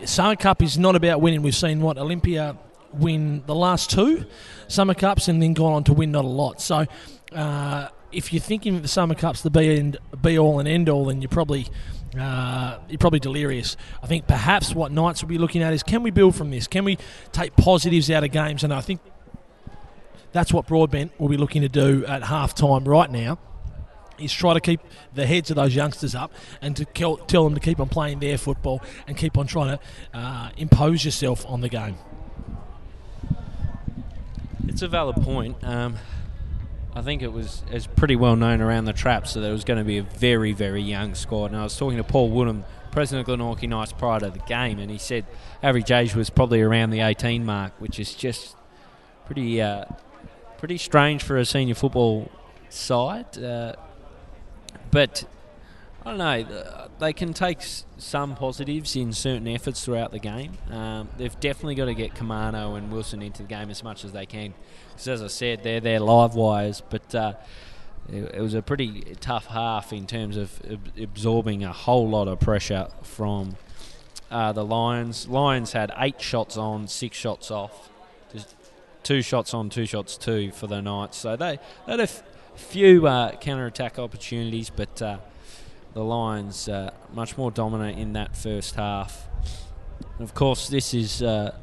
S2: Summer Cup is not about winning. We've seen Olympia win the last 2 Summer Cups and then gone on to win not a lot. So if you're thinking that the Summer Cup's the be all and end all, then you're probably delirious. I think perhaps what Knights will be looking at is, can we build from this? Can we take positives out of games? And I think that's what Broadbent will be looking to do at half-time right now, is try to keep the heads of those youngsters up and to tell them to keep on playing their football and keep on trying to impose yourself on the game.
S1: It's a valid point. I think it's pretty well known around the traps that there was going to be a very, very young squad. And I was talking to Paul Woodham, president of Glenorchy Knights, prior to the game, and he said average age was probably around the 18 mark, which is just pretty strange for a senior football side. But I don't know, they can take some positives in certain efforts throughout the game. They've definitely got to get Kamano and Wilson into the game as much as they can, because as I said, they're their live wires. But it was a pretty tough half in terms of absorbing a whole lot of pressure from the Lions. Lions had 8 shots on, 6 shots off. Just 2 shots on, 2 shots to for the Knights. So they had a few counter-attack opportunities, but the Lions much more dominant in that first half. And of course, this is a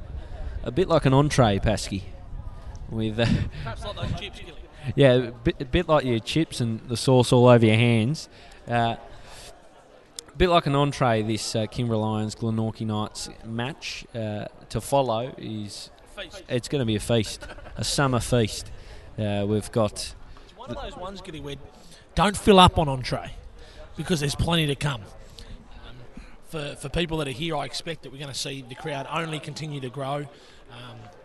S1: bit like an entree, Pasky. With
S2: perhaps like those chips, Gilly.
S1: Yeah, a bit like your chips and the sauce all over your hands. A bit like an entree, this Kingborough Lions Glenorchy Knights match to follow is
S2: Feast.
S1: It's going to be a feast, a summer feast. We've got.
S2: It's one of those ones, Gilly, where don't fill up on entree, because there's plenty to come. For people that are here, I expect that we're going to see the crowd only continue to grow.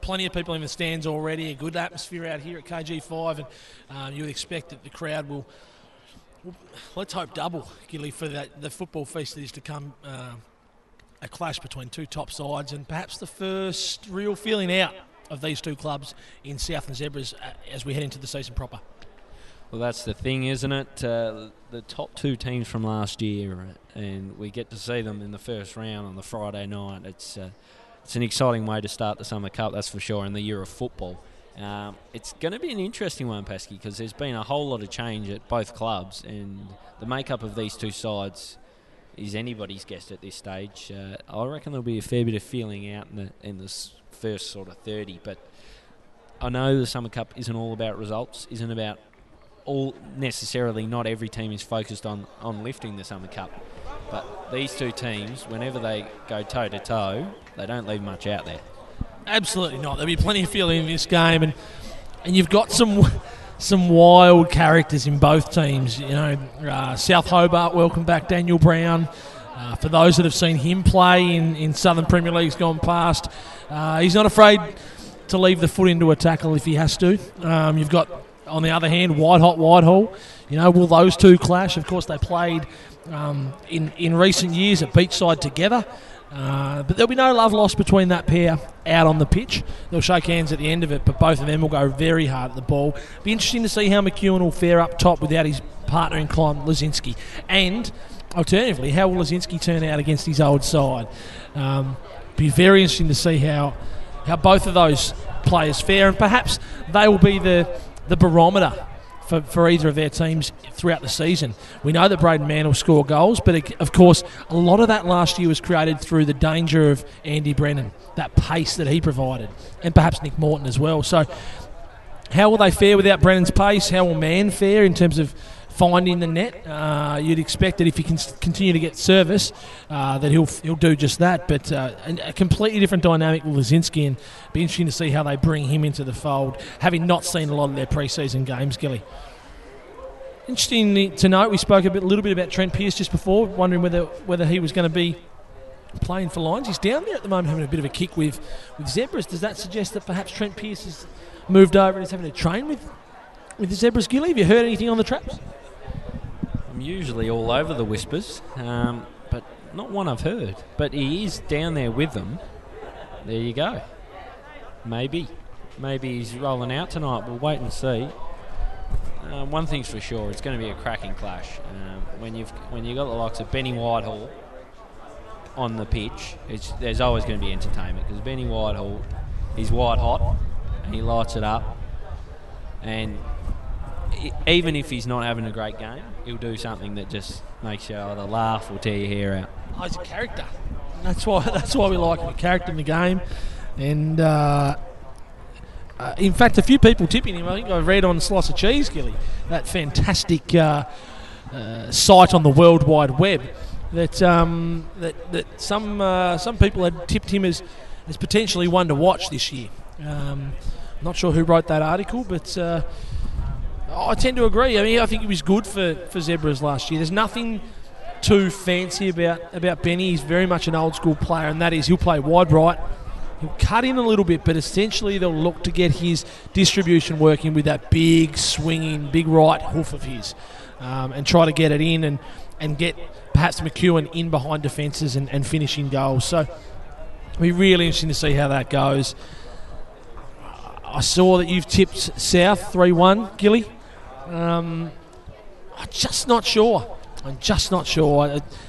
S2: Plenty of people in the stands already, a good atmosphere out here at KG5, and you would expect that the crowd will let's hope double, Gilly, for the football feast that is to come, a clash between 2 top sides, and perhaps the first real feeling out of these 2 clubs in South and Zebras as we head into the season proper.
S1: Well, that's the thing, isn't it? The top 2 teams from last year, and we get to see them in the first round on the Friday night. It's an exciting way to start the Summer Cup, that's for sure, in the year of football. It's going to be an interesting one, Pesky, because there's been a whole lot of change at both clubs, and the makeup of these 2 sides is anybody's guess at this stage. I reckon there'll be a fair bit of feeling out in this first sort of 30, but I know the Summer Cup isn't all about results, isn't about all necessarily, not every team is focused on lifting the Summer Cup, but these 2 teams, whenever they go toe-to-toe, they don't leave much out there.
S2: Absolutely not. There'll be plenty of feeling in this game, and you've got some wild characters in both teams. You know, South Hobart, welcome back Daniel Brown. For those that have seen him play in Southern Premier Leagues gone past, he's not afraid to leave the foot into a tackle if he has to. You've got, on the other hand, Whitehall. You know, will those 2 clash? Of course, they played in recent years at Beachside together. But there'll be no love lost between that pair out on the pitch. They'll shake hands at the end of it, but both of them will go very hard at the ball. Be interesting to see how McEwen will fare up top without his partner in crime, Lazinski. And alternatively, how will Lazinski turn out against his old side? Be very interesting to see how both of those players fare, and perhaps they will be the barometer for either of their teams throughout the season. We know that Braden Mann will score goals, but of course a lot of that last year was created through the danger of Andy Brennan, that pace that he provided, and perhaps Nick Morton as well. So how will they fare without Brennan's pace? How will Mann fare in terms of finding the net? You'd expect that if he can continue to get service, that he'll do just that. But a completely different dynamic with Lazinski, and be interesting to see how they bring him into the fold, having not seen a lot of their pre-season games, Gilly. Interesting to note, we spoke a little bit about Trent Pearce just before, wondering whether he was going to be playing for Lions. He's down there at the moment having a bit of a kick with Zebras. Does that suggest that perhaps Trent Pearce has moved over and is having to train with the Zebras, Gilly? Have you heard anything on the traps?
S1: I'm usually all over the whispers, but not one I've heard. But he is down there with them. There you go. Maybe he's rolling out tonight. We'll wait and see. One thing's for sure, it's going to be a cracking clash. When you've got the likes of Benny Whitehall on the pitch, there's always going to be entertainment, because Benny Whitehall is white hot and he lights it up. And even if he's not having a great game, he'll do something that just makes you either laugh or tear your hair out.
S2: Oh, he's a character. That's why we like him, a character in the game. And in fact, a few people tipping him. I think I read on Slice of Cheese, Gilly, that fantastic site on the World Wide Web, that some people had tipped him as potentially one to watch this year. Not sure who wrote that article, but I tend to agree. I mean, I think he was good for Zebras last year. There's nothing too fancy about Benny. He's very much an old school player, and that is he'll play wide right. He'll cut in a little bit, but essentially they'll look to get his distribution working with that big swinging, big right hoof of his, and try to get it in and get perhaps McEwen in behind defences and finishing goals. So it'll be really interesting to see how that goes. I saw that you've tipped South 3-1, Gilly. I'm just not sure.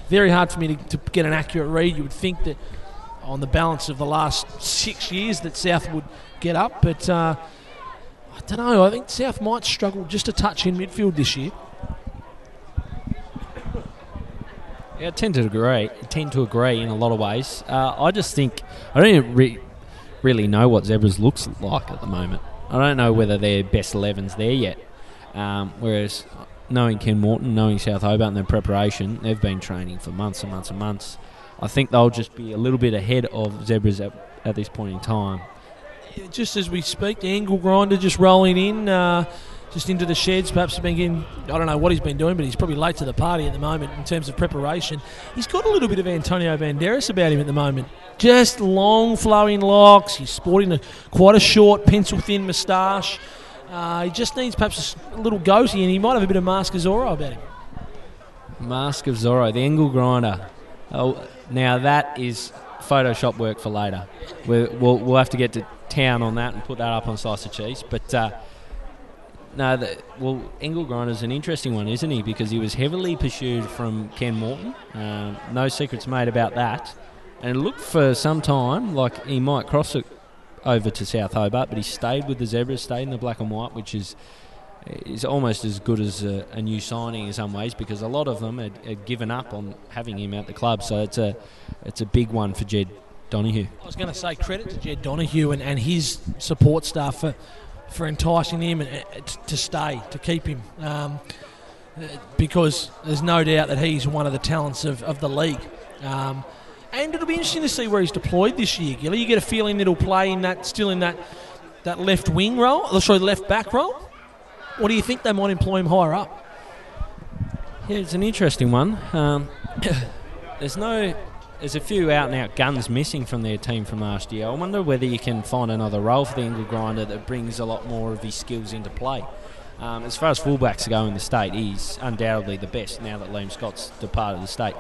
S2: Very hard for me to get an accurate read. You would think that on the balance of the last 6 years that South would get up, but I don't know. I think South might struggle just a touch in midfield this year.
S1: Yeah, I tend to agree in a lot of ways. I just think I don't even really know what Zebras looks like at the moment. I don't know whether their best 11's there yet. Whereas knowing Ken Morton, knowing South Hobart and their preparation, they've been training for months and months and months. I think they'll just be a little bit ahead of Zebras at this point in time.
S2: Just as we speak, the angle grinder just rolling in, just into the sheds. Perhaps he's been getting, I don't know what he's been doing, but he's probably late to the party at the moment in terms of preparation. He's got a little bit of Antonio Banderas about him at the moment. Just long flowing locks. He's sporting quite a short, pencil-thin moustache. He just needs perhaps a little goatee, and he might have a bit of Mask of Zorro about him.
S1: Mask of Zorro, the angle grinder. Oh, now that is Photoshop work for later. We'll have to get to town on that and put that up on Slice of Cheese. But Angle Grinder's an interesting one, isn't he? Because he was heavily pursued from Ken Morton. No secrets made about that. And it looked for some time like he might cross it over to South Hobart, but he stayed with the Zebras, stayed in the black and white, which is almost as good as a new signing in some ways, because a lot of them had given up on having him at the club. So it's a big one for Jed Donoghue. I
S2: was going to say credit to Jed Donoghue and his support staff for enticing him to stay, to keep him, because there's no doubt that he's one of the talents of the league. And it'll be interesting to see where he's deployed this year, Gilly. You get a feeling that he'll play still in that left wing role, left back role. Or do you think they might employ him higher up?
S1: Yeah, it's an interesting one. There's a few out-and-out guns missing from their team from last year. I wonder whether you can find another role for the angle grinder that brings a lot more of his skills into play. As far as fullbacks go in the state, he's undoubtedly the best now that Liam Scott's departed the state.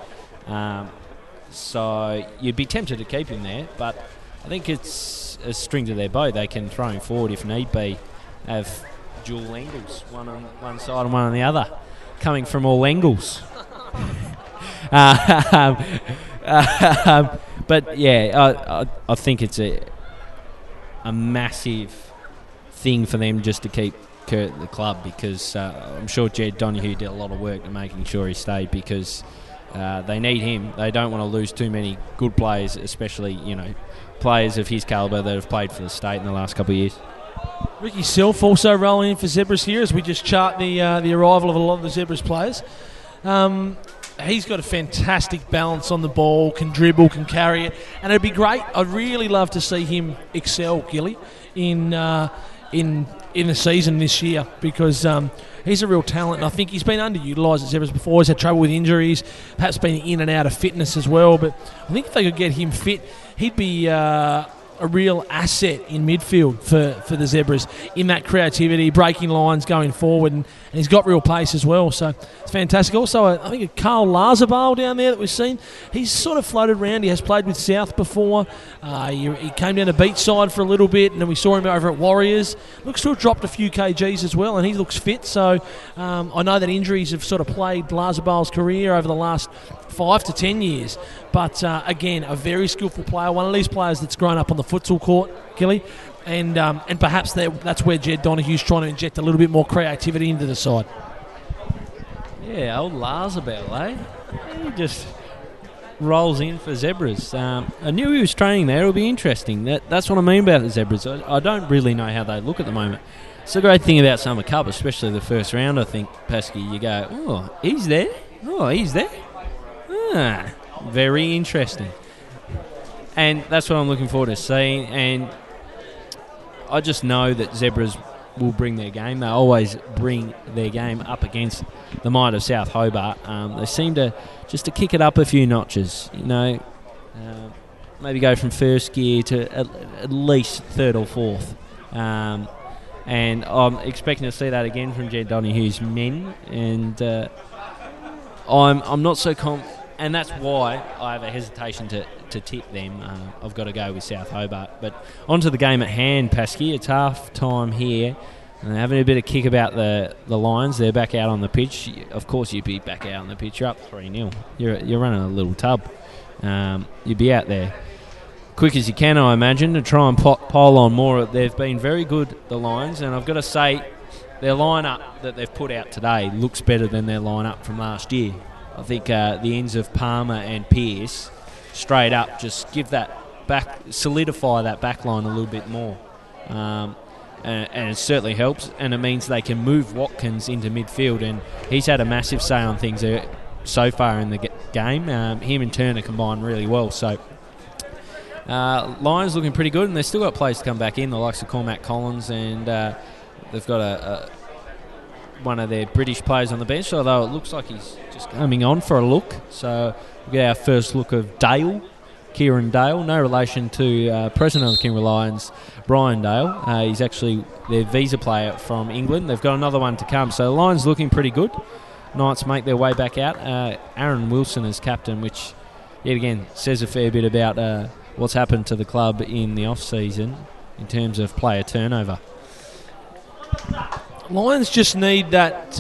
S1: So you'd be tempted to keep him there, but I think it's a string to their bow. They can throw him forward if need be, have dual angles, one on one side and one on the other, coming from all angles. But yeah, I think it's a massive thing for them just to keep Kurt at the club, because I'm sure Jed Donoghue did a lot of work to making sure he stayed, because they need him. They don't want to lose too many good players, especially players of his calibre that have played for the state in the last couple of years.
S2: Ricky Self also rolling in for Zebras here as we just chart the arrival of a lot of the Zebras players. He's got a fantastic balance on the ball, can dribble, can carry it, and it'd be great. I'd really love to see him excel, Gilly, in in the season this year, because he's a real talent, and I think he's been underutilised at Zebras before. He's had trouble with injuries, perhaps been in and out of fitness as well, but I think if they could get him fit, he'd be a real asset in midfield for the Zebras, in that creativity, breaking lines, going forward, and he's got real pace as well, so it's fantastic. Also, I think a Carl Lazarbal down there that we've seen, he's sort of floated around. He has played with South before. He came down the beach side for a little bit, and then we saw him over at Warriors. Looks to have dropped a few kgs as well, and he looks fit, so I know that injuries have sort of plagued Lazarbal's career over the last 5 to 10 years, but again, a very skillful player, one of these players that's grown up on the futsal court, Gilly, and perhaps that's where Jed Donohue's trying to inject a little bit more creativity into the side.
S1: Yeah, old Lazarbal, eh? He just rolls in for Zebras. I knew he was training there. It'll be interesting. That's what I mean about the Zebras. I don't really know how they look at the moment. It's the great thing about Summer Cup, especially the first round, I think, Pesky, you go, oh, he's there? Oh, he's there? Ah, very interesting. And that's what I'm looking forward to seeing. And I just know that Zebras will bring their game. They always bring their game up against the might of South Hobart. They seem to just to kick it up a few notches, you know, maybe go from first gear to at least third or fourth. And I'm expecting to see that again from Jed Donohue's men. And I'm not so confident. And that's why I have a hesitation to tip them. I've got to go with South Hobart. But on to the game at hand, Pasky. It's half time here. And they're having a bit of kick about the Lions. They're back out on the pitch. Of course you'd be back out on the pitch. You're up 3-0. You're running a little tub. You'd be out there quick as you can, I imagine, to try and pile on more. They've been very good, the Lions. And I've got to say, their lineup that they've put out today looks better than their lineup from last year. I think the ends of Palmer and Pearce, straight up, just give that back, solidify that back line a little bit more. And it certainly helps, and it means they can move Watkins into midfield, and he's had a massive say on things so far in the game. Him and Turner combine really well. So Lions looking pretty good, and they've still got players to come back in, the likes of Cormac Collins, and they've got one of their British players on the bench, although it looks like he's just coming on for a look. So we'll get our first look of Dale, Kieran Dale, no relation to President of the Kingborough Lions, Brian Dale. He's actually their visa player from England. They've got another one to come. So the Lions looking pretty good. Knights make their way back out. Aaron Wilson as captain, which, yet again, says a fair bit about what's happened to the club in the off-season in terms of player turnover.
S2: Lions just need that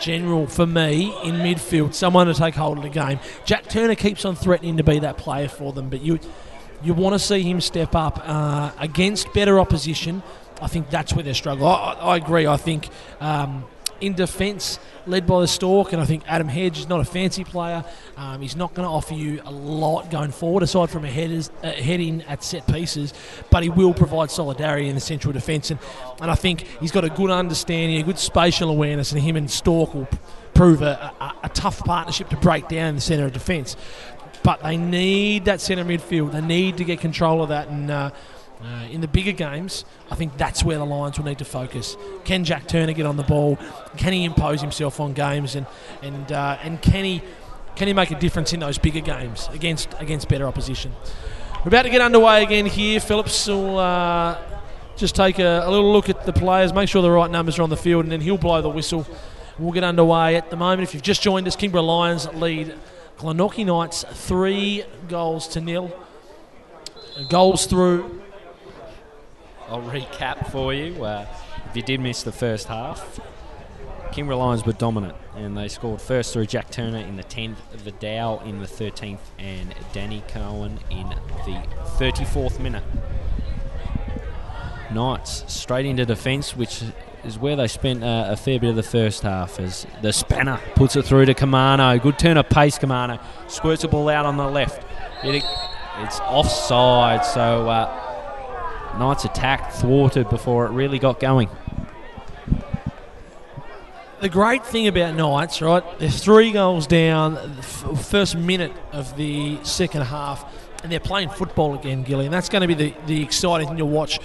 S2: general, for me, in midfield, someone to take hold of the game. Jack Turner keeps on threatening to be that player for them, but you want to see him step up against better opposition. I think that's where they struggle. I agree. I think in defence, led by the Stork, and I think Adam Hedge is not a fancy player. He's not going to offer you a lot going forward, aside from a head-in at set pieces, but he will provide solidarity in the central defence, and I think he's got a good understanding, a good spatial awareness, and him and Stork will prove a tough partnership to break down in the centre of defence. But they need that centre midfield. They need to get control of that, and in the bigger games, I think that's where the Lions will need to focus. Can Jack Turner get on the ball? Can he impose himself on games? And can he make a difference in those bigger games against better opposition? We're about to get underway again here. Phillips will just take a little look at the players, make sure the right numbers are on the field, and then he'll blow the whistle. We'll get underway. At the moment, if you've just joined us, Kingborough Lions lead Glenorchy Knights 3-0. Goals through.
S1: I'll recap for you. If you did miss the first half, Kingborough Lions were dominant, and they scored first through Jack Turner in the 10th, Verdouw in the 13th, and Danny Cowen in the 34th minute. Knights straight into defence, which is where they spent a fair bit of the first half, as the spanner puts it through to Kamano. Good turn of pace, Kamano. Squirts the ball out on the left. It's offside, so Knights attack thwarted before it really got going.
S2: The great thing about Knights, right, they're 3 goals down, first minute of the second half, And they're playing football again, Gilly, and that's going to be the exciting thing to watch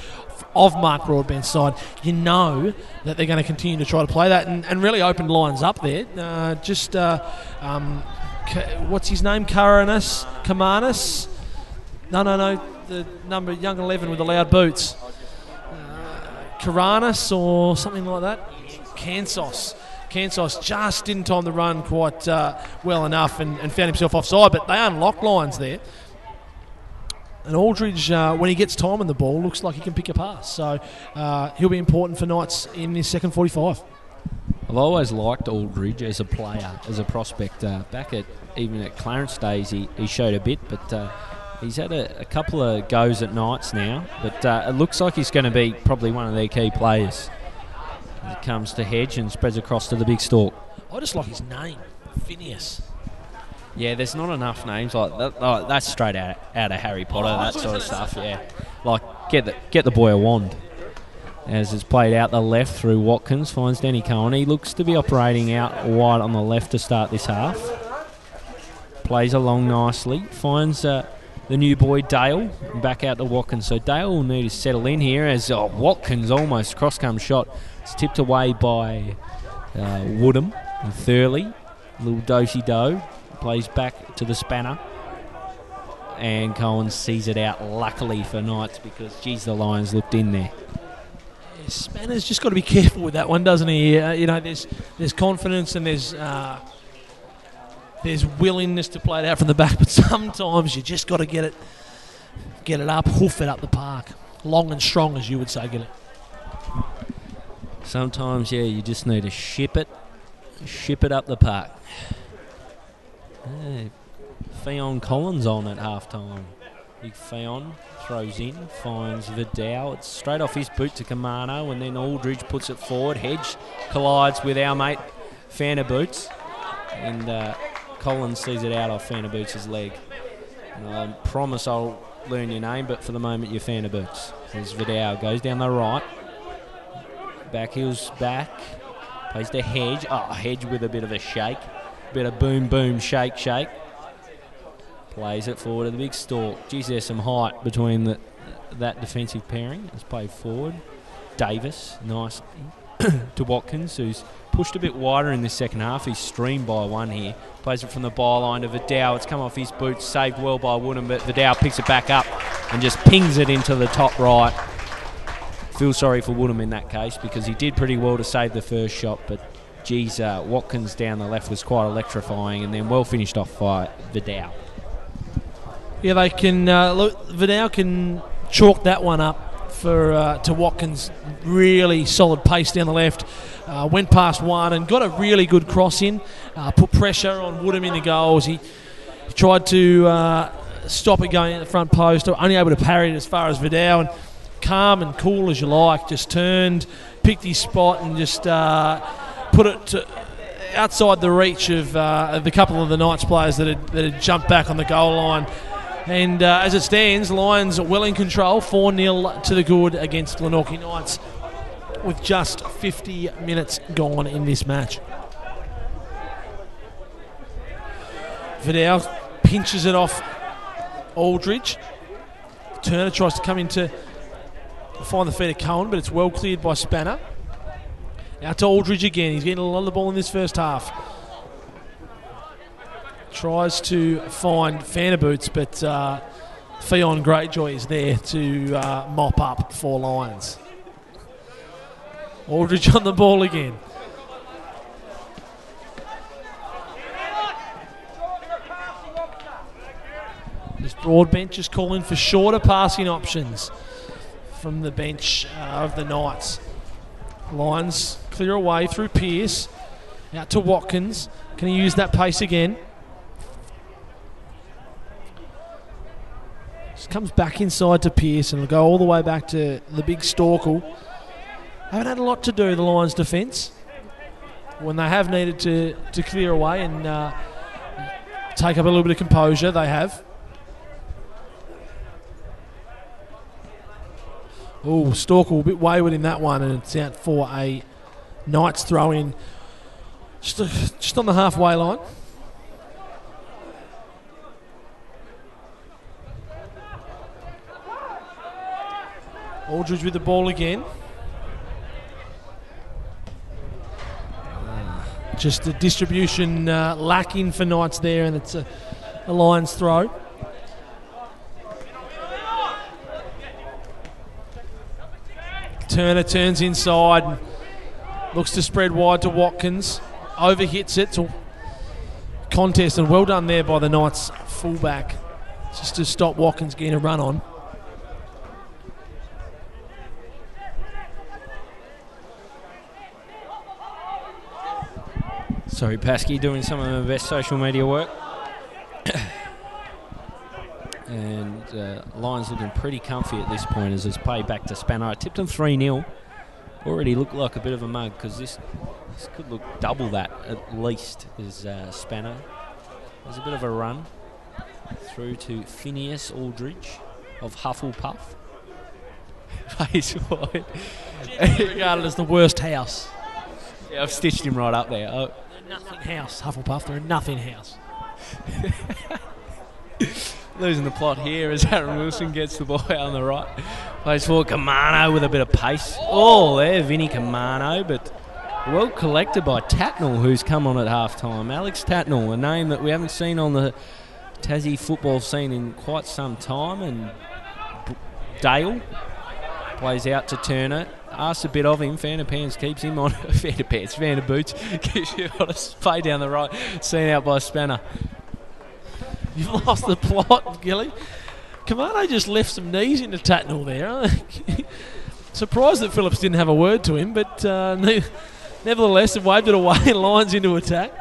S2: of Mark Broadbent's side. You know that they're going to continue to try to play that and really open lines up there. What's his name? Kamanus? No. The number young 11 with the loud boots. Karanis or something like that. Kansos just didn't time the run quite well enough and found himself offside, but they unlocked lines there. And Aldridge, when he gets time on the ball, looks like he can pick a pass. So he'll be important for Knights in this second 45.
S1: I've always liked Aldridge as a player, as a prospect. Even at Clarence days, he showed a bit, but he's had a couple of goes at Knights now. But it looks like he's going to be probably one of their key players. It comes to Hedge and spreads across to the big stalk.
S2: I just like his name, Phineas.
S1: Yeah, there's not enough names like that. That's straight out of Harry Potter, that sort of stuff. Yeah, like get the boy a wand. As it's played out the left through Watkins, finds Danny Cowen. He looks to be operating out wide on the left to start this half. Plays along nicely, finds the new boy Dale, and back out to Watkins. So Dale will need to settle in here as Watkins almost cross-come shot. It's tipped away by Woodham and Thurley. Little dosey-do. Plays back to the spanner. And Cowen sees it out, luckily for Knights, because, geez, the Lions looked in there.
S2: Yeah, Spanner's just got to be careful with that one, doesn't he? There's confidence and there's willingness to play it out from the back, but sometimes you just got to get it up, hoof it up the park. Long and strong, as you would say, get it.
S1: Sometimes, yeah, you just need to ship it up the park. Fionn Collins on at half-time. Big Fionn throws in, finds Verdouw. It's straight off his boot to Kamano, and then Aldridge puts it forward. Hedge collides with our mate Fanaboots, and Collins sees it out off Fanaboots' leg. And I promise I'll learn your name, but for the moment you're Fanaboots. As Verdouw goes down the right. Back heels back. Plays to Hedge. Hedge with a bit of a shake. Bit of boom, boom, shake, shake. Plays it forward to the big stalk. Geez, there's some height between that defensive pairing. It's played forward. Davis, nice to Watkins, who's pushed a bit wider in this second half. He's streamed by one here. Plays it from the byline to Verdouw. It's come off his boots, saved well by Woodham, but Verdouw picks it back up and just pings it into the top right. Feel sorry for Woodham in that case because he did pretty well to save the first shot, but geez, Watkins down the left was quite electrifying, and then well finished off by Verdouw.
S2: Yeah, they can. Verdouw can chalk that one up to Watkins. Really solid pace down the left. Went past one and got a really good cross in. Put pressure on Woodham in the goals. He tried to stop it going at the front post. Only able to parry it as far as Verdouw, and calm and cool as you like. Just turned, picked his spot, and just put it outside the reach of the couple of the Knights players that had jumped back on the goal line. And as it stands, Lions well in control, 4-0 to the good against Glenorchy Knights with just 50 minutes gone in this match. Verdouw pinches it off Aldridge. Turner tries to come in to find the feet of Cowen, but it's well cleared by Spanner. Out to Aldridge again. He's getting a lot of the ball in this first half. Tries to find Fanaboots, but Fionn Greyjoy is there to mop up for Lions. Aldridge on the ball again. This Broadbent just calling for shorter passing options from the bench of the Knights. Lions clear away through Pearce. Out to Watkins. Can he use that pace again? Just comes back inside to Pearce and will go all the way back to the big Storkel. Haven't had a lot to do, the Lions' defence. When they have needed to clear away and take up a little bit of composure, they have. Oh, Storkel a bit wayward in that one, and it's out for a Knights throw in just on the halfway line. Aldridge with the ball again. Just the distribution lacking for Knights there, and it's a Lions throw. Turner turns inside, looks to spread wide to Watkins, overhits it to contest, and well done there by the Knights fullback, just to stop Watkins getting a run on.
S1: Sorry, Paskey, doing some of my best social media work. And Lions looking pretty comfy at this point as it's played back to Spanner. I tipped them 3-0. Already looked like a bit of a mug because this could look double that at least as Spanner. There's a bit of a run through to Phineas Aldridge of Hufflepuff. Face wide.
S2: Regarded as the worst house.
S1: Yeah, I've stitched him right up there. Oh.
S2: Nothing house, Hufflepuff. They're a nothing house.
S1: Losing the plot here as Aaron Wilson gets the ball out on the right. Plays for Kamano with a bit of pace. Oh, there, Vinny Kamano, but well collected by Tatnall, who's come on at half-time. Alex Tatnall, a name that we haven't seen on the Tassie football scene in quite some time. And Dale plays out to Turner. Asks a bit of him. Vanderpants keeps him on. Vanderboots keeps him on a fade down the right. Seen out by Spanner.
S2: You've lost the plot, Gilly. Kamano just left some knees into Tatnall there. Surprised that Phillips didn't have a word to him, but nevertheless, they waved it away. Lions into attack.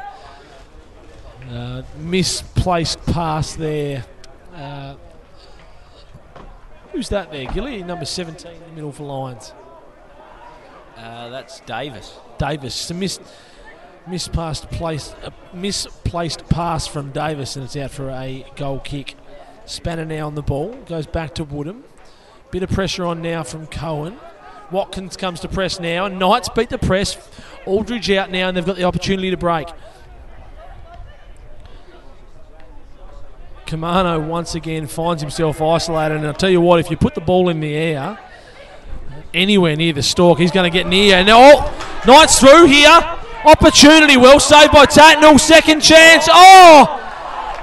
S2: Misplaced pass there. Who's that there, Gilly? Number 17 in the middle for Lions.
S1: That's Davis.
S2: Davis. It's a misplaced pass from Davis, and it's out for a goal kick. Spanner now on the ball. Goes back to Woodham. Bit of pressure on now from Cowen. Watkins comes to press now, and Knights beat the press. Aldridge out now, and they've got the opportunity to break. Kamano once again finds himself isolated, and I'll tell you what, if you put the ball in the air anywhere near the stalk, he's going to get near. And Knights through here. Opportunity well saved by Tatnall. Second chance.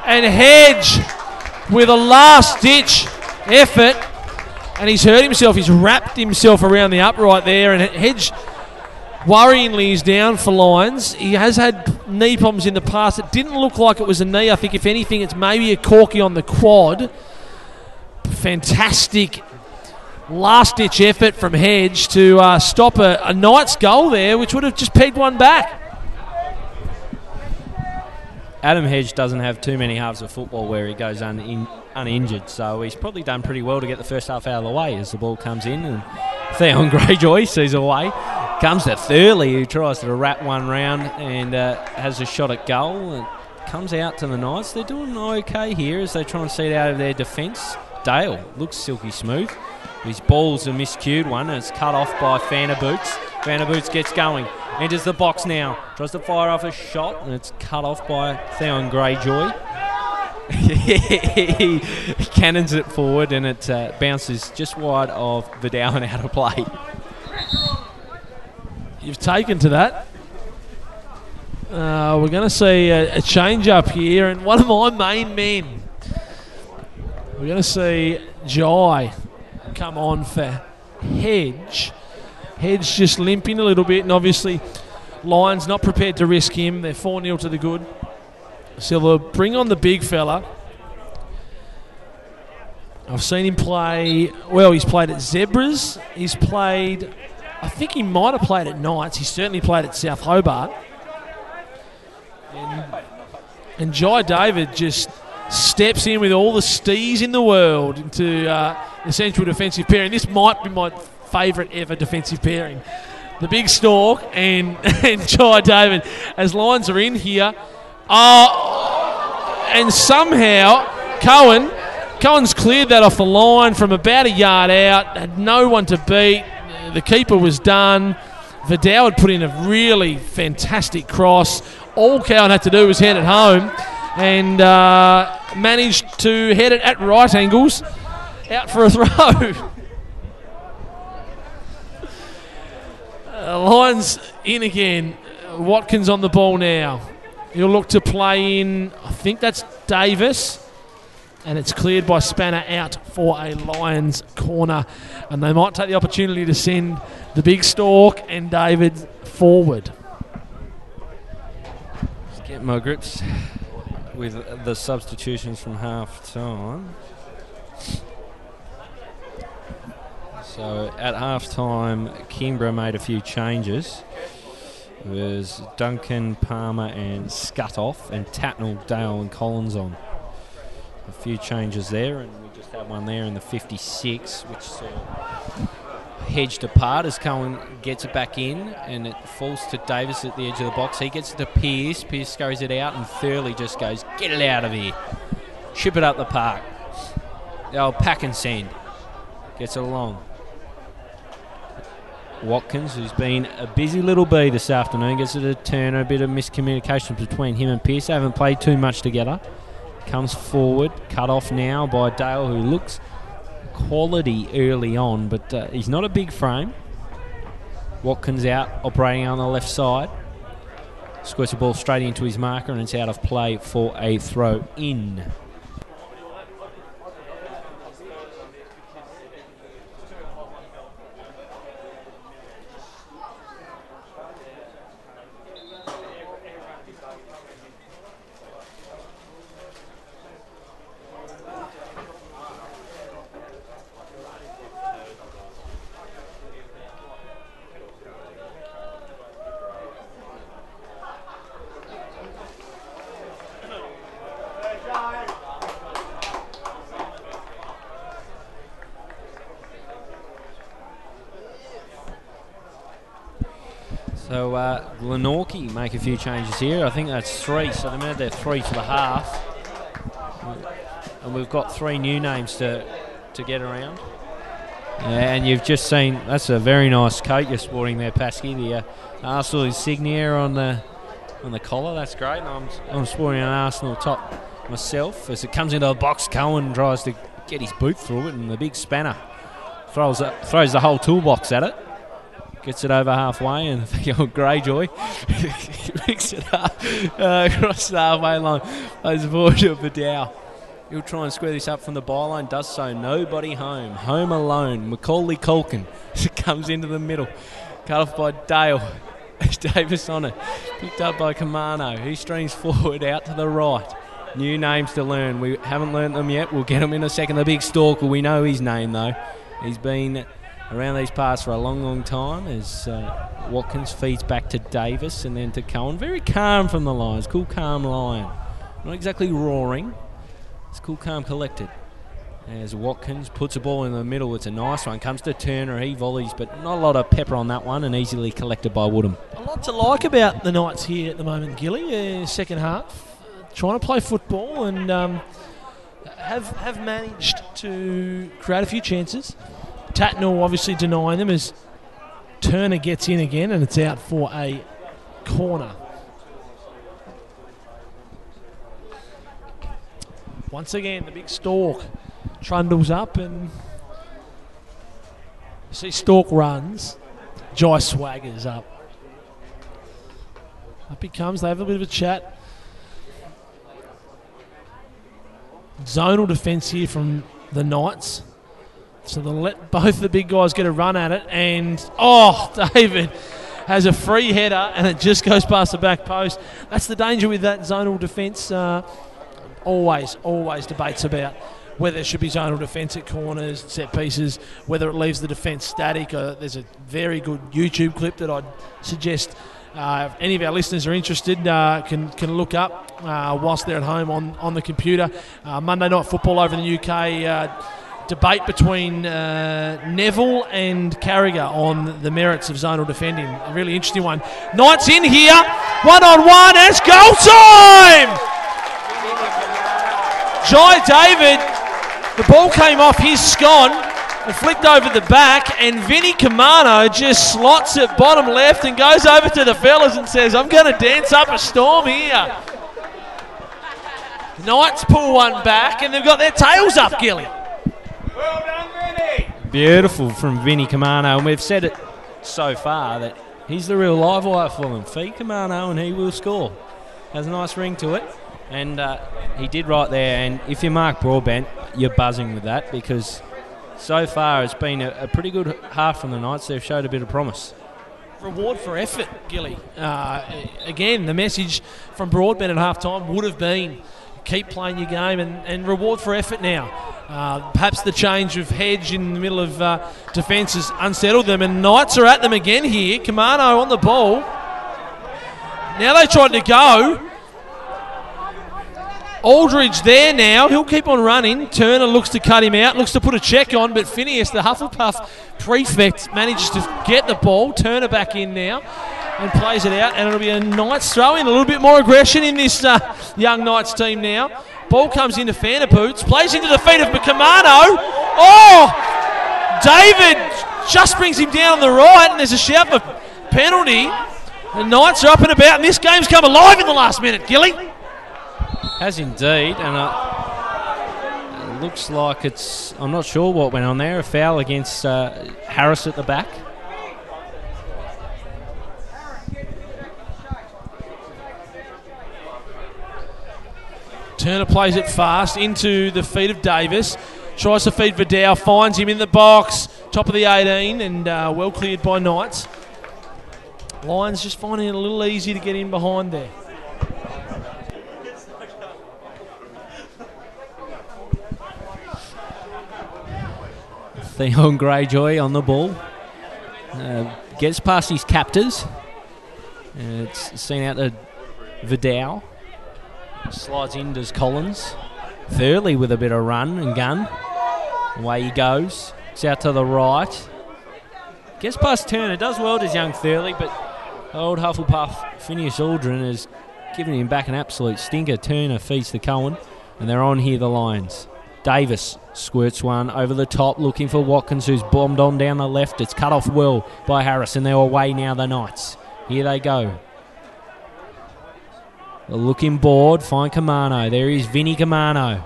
S2: And Hedge with a last-ditch effort. And he's hurt himself. He's wrapped himself around the upright there. And Hedge worryingly is down for Lions. He has had knee problems in the past. It didn't look like it was a knee. I think, if anything, it's maybe a corky on the quad. Fantastic last-ditch effort from Hedge to stop a Knights goal there, which would have just pegged one back.
S1: Adam Hedge doesn't have too many halves of football where he goes uninjured, so he's probably done pretty well to get the first half out of the way as the ball comes in. And Theon Greyjoy sees a way. Comes to Thurley, who tries to wrap one round and has a shot at goal. It comes out to the Knights. They're doing okay here as they try and see it out of their defence. Dale looks silky smooth. His ball's a miscued one, and it's cut off by Vanderboots. Vanderboots gets going, enters the box now, tries to fire off a shot, and it's cut off by Theon Greyjoy. He cannons it forward, and it bounces just wide of Verdouw and out of play.
S2: You've taken to that. We're going to see a change up here, and one of my main men. We're going to see Jai come on for Hedge. Hedge just limping a little bit, and obviously Lions not prepared to risk him. They're 4-0 to the good. So they'll bring on the big fella. I've seen him play, well, he's played at Zebras. He's played, I think he might have played at Knights. He certainly played at South Hobart. And Jai David just steps in with all the stees in the world into the central defensive pairing. This might be my favourite ever defensive pairing. The big stalk and Jai David as Lions are in here. And somehow Cohen's cleared that off the line from about a yard out. Had no one to beat. The keeper was done. Verdouw had put in a really fantastic cross. All Cowen had to do was head it home and managed to head it at right angles out for a throw. Lions in again. Watkins on the ball now. He'll look to play in, I think that's Davis. And it's cleared by Spanner out for a Lions corner. And they might take the opportunity to send the big Stork and David forward.
S1: Just get my grips with the substitutions from half time. So at half time, Kingborough made a few changes. It was Duncan, Palmer and Scutt off, and Tatnell, Dale and Collins on. A few changes there, and we just had one there in the 56, which sort of hedged apart as Cowen gets it back in, and it falls to Davis at the edge of the box. He gets it to Pearce. Pearce scurries it out, and Thurley just goes, get it out of here. Chip it up the park. The old pack and send. Gets it along. Watkins, who's been a busy little bee this afternoon, gets it a turn, a bit of miscommunication between him and Pearce. They haven't played too much together. Comes forward, cut off now by Dale, who looks quality early on, but he's not a big frame. Watkins out, operating on the left side. Squirts the ball straight into his marker, and it's out of play for a throw in. So Glenorchy make a few changes here. I think that's 3, so they made their 3 for the half. And we've got 3 new names to get around. And you've just seen, that's a very nice coat you're sporting there, Paskey. The Arsenal insignia on the collar, that's great. And I'm sporting an Arsenal top myself. As it comes into the box, Cowen tries to get his boot through it, and the big Spanner throws the whole toolbox at it. Gets it over halfway, and the old Greyjoy picks it up across the halfway line. Plays forward to Verdouw. He'll try and square this up from the byline. Does so. Nobody home. Home alone. Macaulay Culkin comes into the middle. Cut off by Dale. Davis on it. Picked up by Kamano. He streams forward out to the right. New names to learn. We haven't learnt them yet. We'll get them in a second. The big Stalker. We know his name, though. He's been around these parts for a long, long time as Watkins feeds back to Davis and then to Cowen. Very calm from the Lions. Cool, calm Lion. Not exactly roaring. It's cool, calm, collected. As Watkins puts a ball in the middle. It's a nice one. Comes to Turner. He volleys, but not a lot of pepper on that one, and easily collected by Woodham.
S2: A lot to like about the Knights here at the moment, Gilly. Second half. Trying to play football and have managed to create a few chances. Tatnell obviously denying them as Turner gets in again, and it's out for a corner. Once again, the big Stork trundles up, and see Stork runs. Jai swaggers up. Up he comes. They have a bit of a chat. Zonal defence here from the Knights. So they'll let both the big guys get a run at it. And, David has a free header, and it just goes past the back post. That's the danger with that zonal defence. Always debates about whether there should be zonal defence at corners, set pieces, whether it leaves the defence static. There's a very good YouTube clip that I'd suggest if any of our listeners are interested can look up whilst they're at home on the computer. Monday Night Football over in the UK. Debate between Neville and Carragher on the merits of zonal defending. A really interesting one. Knights in here. 1-on-1. It's goal time! Jai David. The ball came off his scon and flicked over the back, and Vinny Kamano just slots it bottom left and goes over to the fellas and says, I'm going to dance up a storm here. Knights pull one back, and they've got their tails up, Gilly.
S3: Well done, Vinny.
S1: Beautiful from Vinny Kamano, and we've said it so far that He's the real live wire for them. Feed Kamano and he will score. Has a nice ring to it. And he did right there. And if you're Mark Broadbent, you're buzzing with that because so far it's been a pretty good half from the Knights. They've showed a bit of promise.
S2: Reward for effort, Gilly. Again, the message from Broadbent at half-time would have been keep playing your game and reward for effort now. Perhaps the change of Hedge in the middle of defence has unsettled them, and Knights are at them again here. Kamano on the ball. Now they tried to go. Aldridge there now. He'll keep on running. Turner looks to cut him out, looks to put a check on, but Phineas, the Hufflepuff prefect, manages to get the ball. Turner back in now and plays it out, and it'll be a Knights throw in. A little bit more aggression in this young Knights team now. Ball comes into Fanaboots, plays into the feet of Kamano. Oh! David just brings him down on the right, and there's a shout for penalty. The Knights are up and about, and this game's come alive in the last minute, Gilly.
S1: Has indeed, and it looks like it's, I'm not sure what went on there, a foul against Harris at the back.
S2: Turner plays it fast into the feet of Davis. Tries to feed Verdouw, finds him in the box, top of the 18, and well cleared by Knights. Lions just finding it a little easy to get in behind there.
S1: Theon Greyjoy on the ball. Gets past his captors. It's seen out to Verdouw. Slides in, does Collins. Thurley with a bit of run and gun. Away he goes. It's out to the right. Gets past Turner. Does well, does young Thurley, but old Hufflepuff Phineas Aldrin has given him back an absolute stinker. Turner feeds the Cowen, and they're on here, the Lions. Davis squirts one over the top, looking for Watkins, who's bombed on down the left. It's cut off well by Harris, and they're away now, the Knights. Here they go. They're looking bored, find Kamano. There is Vinny Kamano,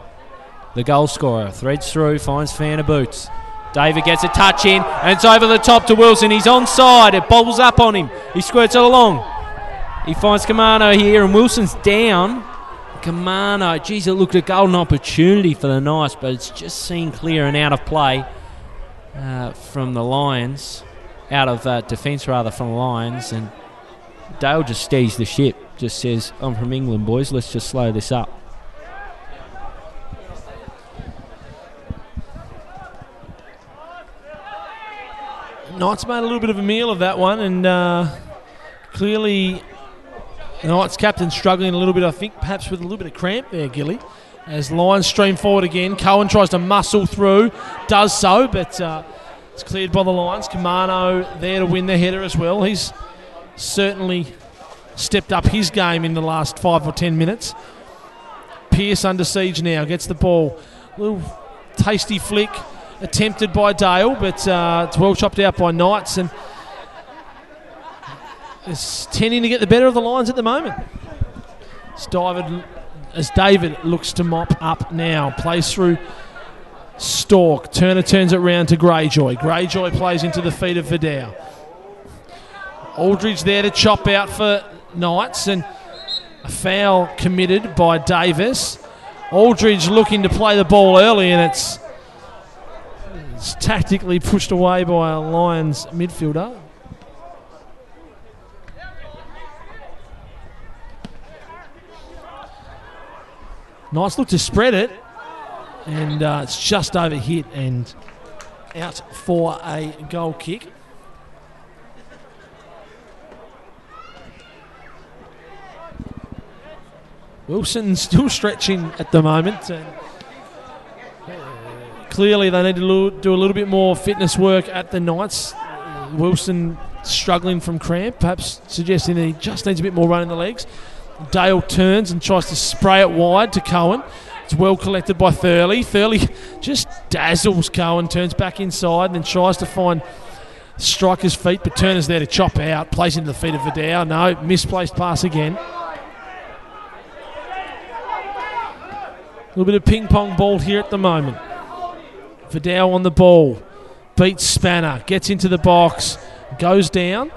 S1: the goal scorer. Threads through, finds Fanaboots. David gets a touch in, and it's over the top to Wilson. He's onside. It bobbles up on him. He squirts it along. He finds Kamano here, and Wilson's down. Kamano, geez, it looked a golden opportunity for the Knights, but it's just seen clear and out of play from the Lions, out of defence rather from the Lions, and Dale just steadies the ship, just says, I'm from England, boys, let's just slow this up.
S2: Knights made a little bit of a meal of that one, and clearly the Knights captain struggling a little bit, I think, perhaps with a little bit of cramp there, Gilly. As Lions stream forward again, Cowen tries to muscle through, does so, but it's cleared by the Lions. Kamano there to win the header as well. He's certainly stepped up his game in the last 5 or 10 minutes. Pearce under siege now, gets the ball. A little tasty flick attempted by Dale, but it's well chopped out by Knights, and it's tending to get the better of the Lions at the moment. As David looks to mop up now, plays through Stork. Turner turns it round to Greyjoy. Greyjoy plays into the feet of Verdouw. Aldridge there to chop out for Knights, and a foul committed by Davis. Aldridge looking to play the ball early, and it's tactically pushed away by a Lions midfielder. Knights look to spread it, and it's just over hit and out for a goal kick. Wilson still stretching at the moment, and clearly they need to do a little bit more fitness work at the Knights. Wilson struggling from cramp, perhaps suggesting that he just needs a bit more run in the legs. Dale turns and tries to spray it wide to Cowen. It's well collected by Thurley. Thurley just dazzles Cowen, turns back inside and then tries to find striker's feet, but Turner's there to chop out, plays into the feet of Verdouw. No, misplaced pass again. A little bit of ping-pong ball here at the moment. Verdouw on the ball. Beats Spanner. Gets into the box. Goes down.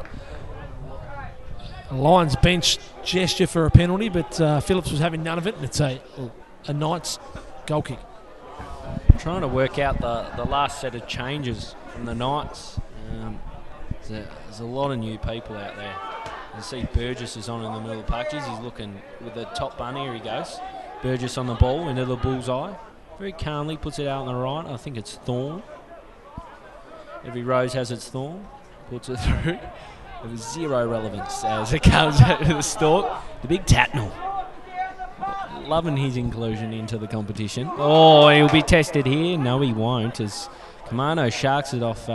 S2: Lions bench gesture for a penalty, but Phillips was having none of it, and it's a Knights goal kick.
S1: Trying to work out the last set of changes from the Knights. There's a lot of new people out there. You see Burgess is on in the middle of the patches. He's looking with the top bun. Here he goes. Burgess on the ball into the bullseye. Very calmly puts it out on the right. I think it's Thorn. Every rose has its thorn. Puts it through. It was zero relevance as it comes out to the stalk. The big Tatnell. Loving his inclusion into the competition. Oh, he'll be tested here. No, he won't, as Kamano sharks it off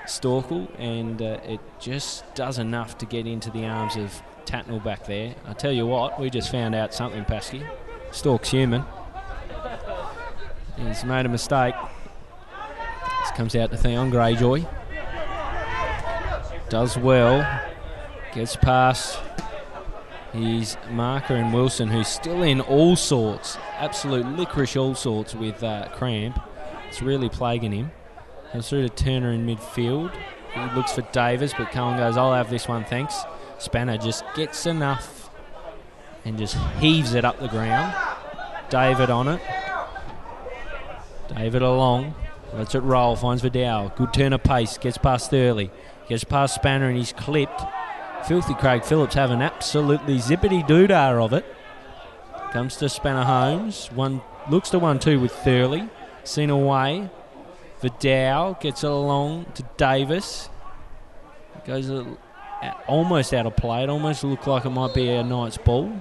S1: Storkel, and it just does enough to get into the arms of Tatnell back there. I tell you what, we just found out something, Paskey. Stork's human. He's made a mistake. This comes out to Theon Greyjoy. Does well. Gets past his marker and Wilson, who's still in all sorts, absolute licorice all sorts with cramp. It's really plaguing him. Comes through to Turner in midfield. He looks for Davis, but Cowen goes, I'll have this one, thanks. Spanner just gets enough and just heaves it up the ground. David on it. David along. Lets it roll, finds Verdouw. Good turn of pace, gets past Thurley. Gets past Spanner and he's clipped. Filthy Craig Phillips have an absolutely zippity-doodah of it. Comes to Spanner Holmes. Looks to 1-2 with Thurley. Seen away. Verdouw gets it along to Davis. Goes almost out of play. It almost looked like it might be a Knights ball.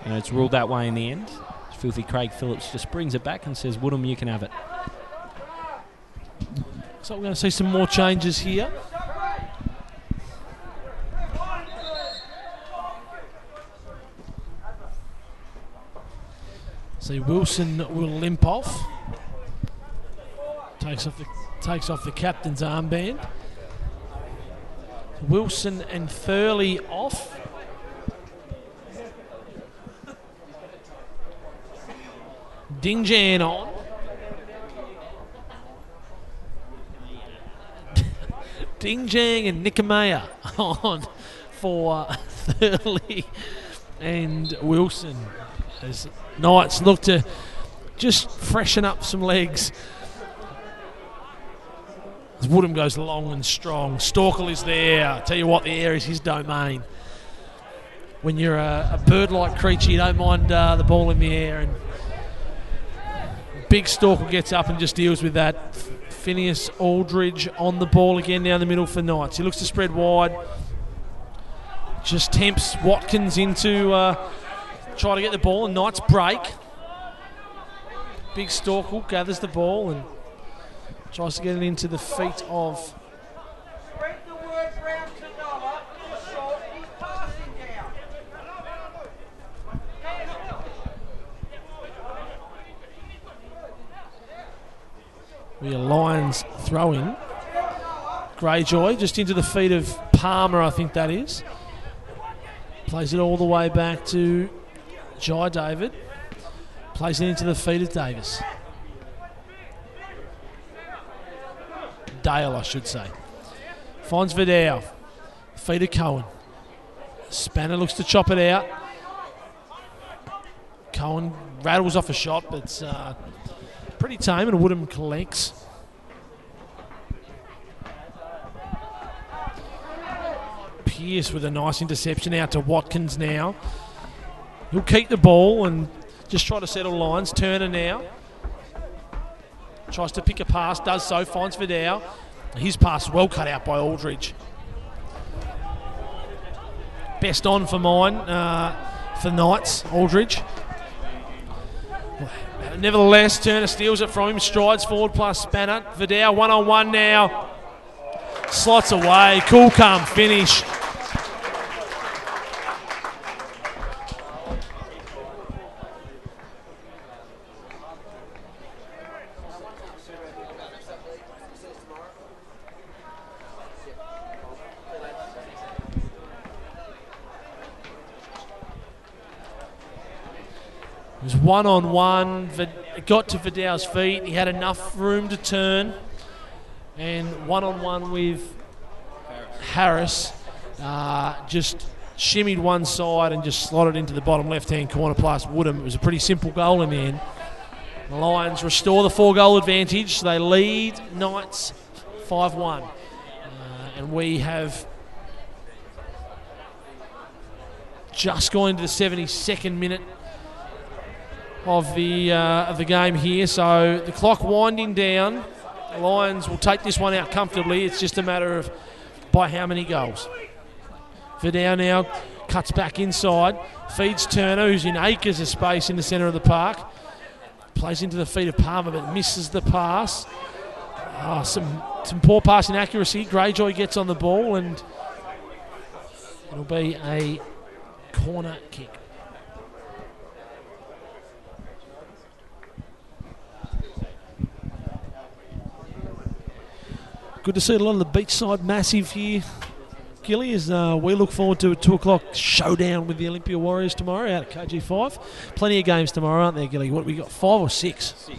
S1: And it's ruled that way in the end. Filthy Craig Phillips just brings it back and says, Woodham, you can have it.
S2: So we're going to see some more changes here. See, Wilson will limp off. Takes off the captain's armband. Wilson and Thurley off. Dingjan on. Dingjang and Nikamea on for Thurley and Wilson, as Knights look to just freshen up some legs. As Woodham goes long and strong. Storkel is there. I tell you what, the air is his domain. When you're a bird-like creature, you don't mind the ball in the air. And big Storkel gets up and just deals with that. Phineas Aldridge on the ball again down the middle for Knights. He looks to spread wide. Just tempts Watkins into try to get the ball, and Knights break. Big Storkel gathers the ball and tries to get it into the feet of the Lions throw-in. Greyjoy just into the feet of Palmer, I think that is. Plays it all the way back to Jai David. Plays it into the feet of Davis. Dale, I should say. Finds Verdouw. Feet of Cowen. Spanner looks to chop it out. Cowen rattles off a shot, but it's pretty tame, and Woodham collects. Pearce with a nice interception out to Watkins now. He'll keep the ball and just try to settle lines. Turner now. Tries to pick a pass, does so, finds Verdouw. His pass well cut out by Aldridge. Best on for mine, for Knights, Aldridge. Nevertheless, Turner steals it from him, strides forward plus Spanner. Verdouw one-on-one now. Slots away, cool, calm finish. It was one-on-one. It got to Verdouw's feet. He had enough room to turn. And one-on-one with Harris. Just shimmied one side and just slotted into the bottom left-hand corner past Woodham. It was a pretty simple goal in the end. The Lions restore the 4-goal advantage. They lead Knights 5-1. And we have just gone into the 72nd minute of the game here. So the clock winding down. The Lions will take this one out comfortably. It's just a matter of by how many goals. Verdouw now cuts back inside, feeds Turner, who's in acres of space in the centre of the park. Plays into the feet of Palmer, but misses the pass. Some poor passing accuracy. Greyjoy gets on the ball, and it'll be a corner kick. Good to see a lot of the beachside massive here, Gilly, as we look forward to a 2 o'clock showdown with the Olympia Warriors tomorrow out at KG5. Plenty of games tomorrow, aren't there, Gilly? What we got, 5 or 6?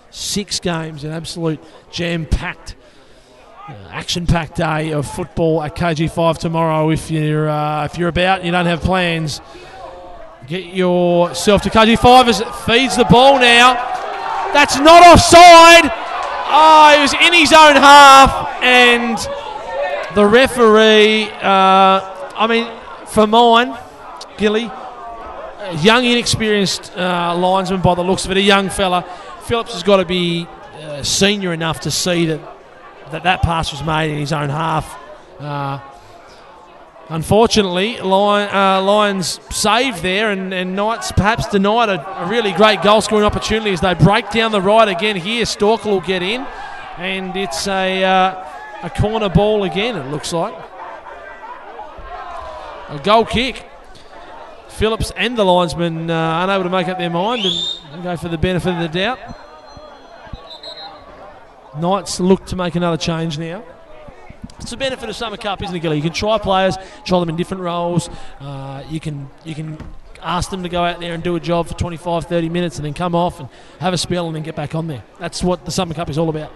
S2: 6 games, an absolute jam-packed, action-packed day of football at KG5 tomorrow. If you're about and you don't have plans, get yourself to KG5 as it feeds the ball now. That's not offside. Oh, he was in his own half, and the referee, for mine, Gilly, a young, inexperienced linesman by the looks of it, a young fella. Phillips has got to be senior enough to see that pass was made in his own half. Unfortunately, Lions saved there, and Knights perhaps denied a really great goal-scoring opportunity as they break down the right again here. Storkel will get in, and it's a corner ball again, it looks like. A goal kick. Phillips and the linesman unable to make up their mind and go for the benefit of the doubt. Knights look to make another change now. It's the benefit of Summer Cup, isn't it, Gilly? You can try players, try them in different roles. You can ask them to go out there and do a job for 25, 30 minutes and then come off and have a spell and then get back on there. That's what the Summer Cup is all about.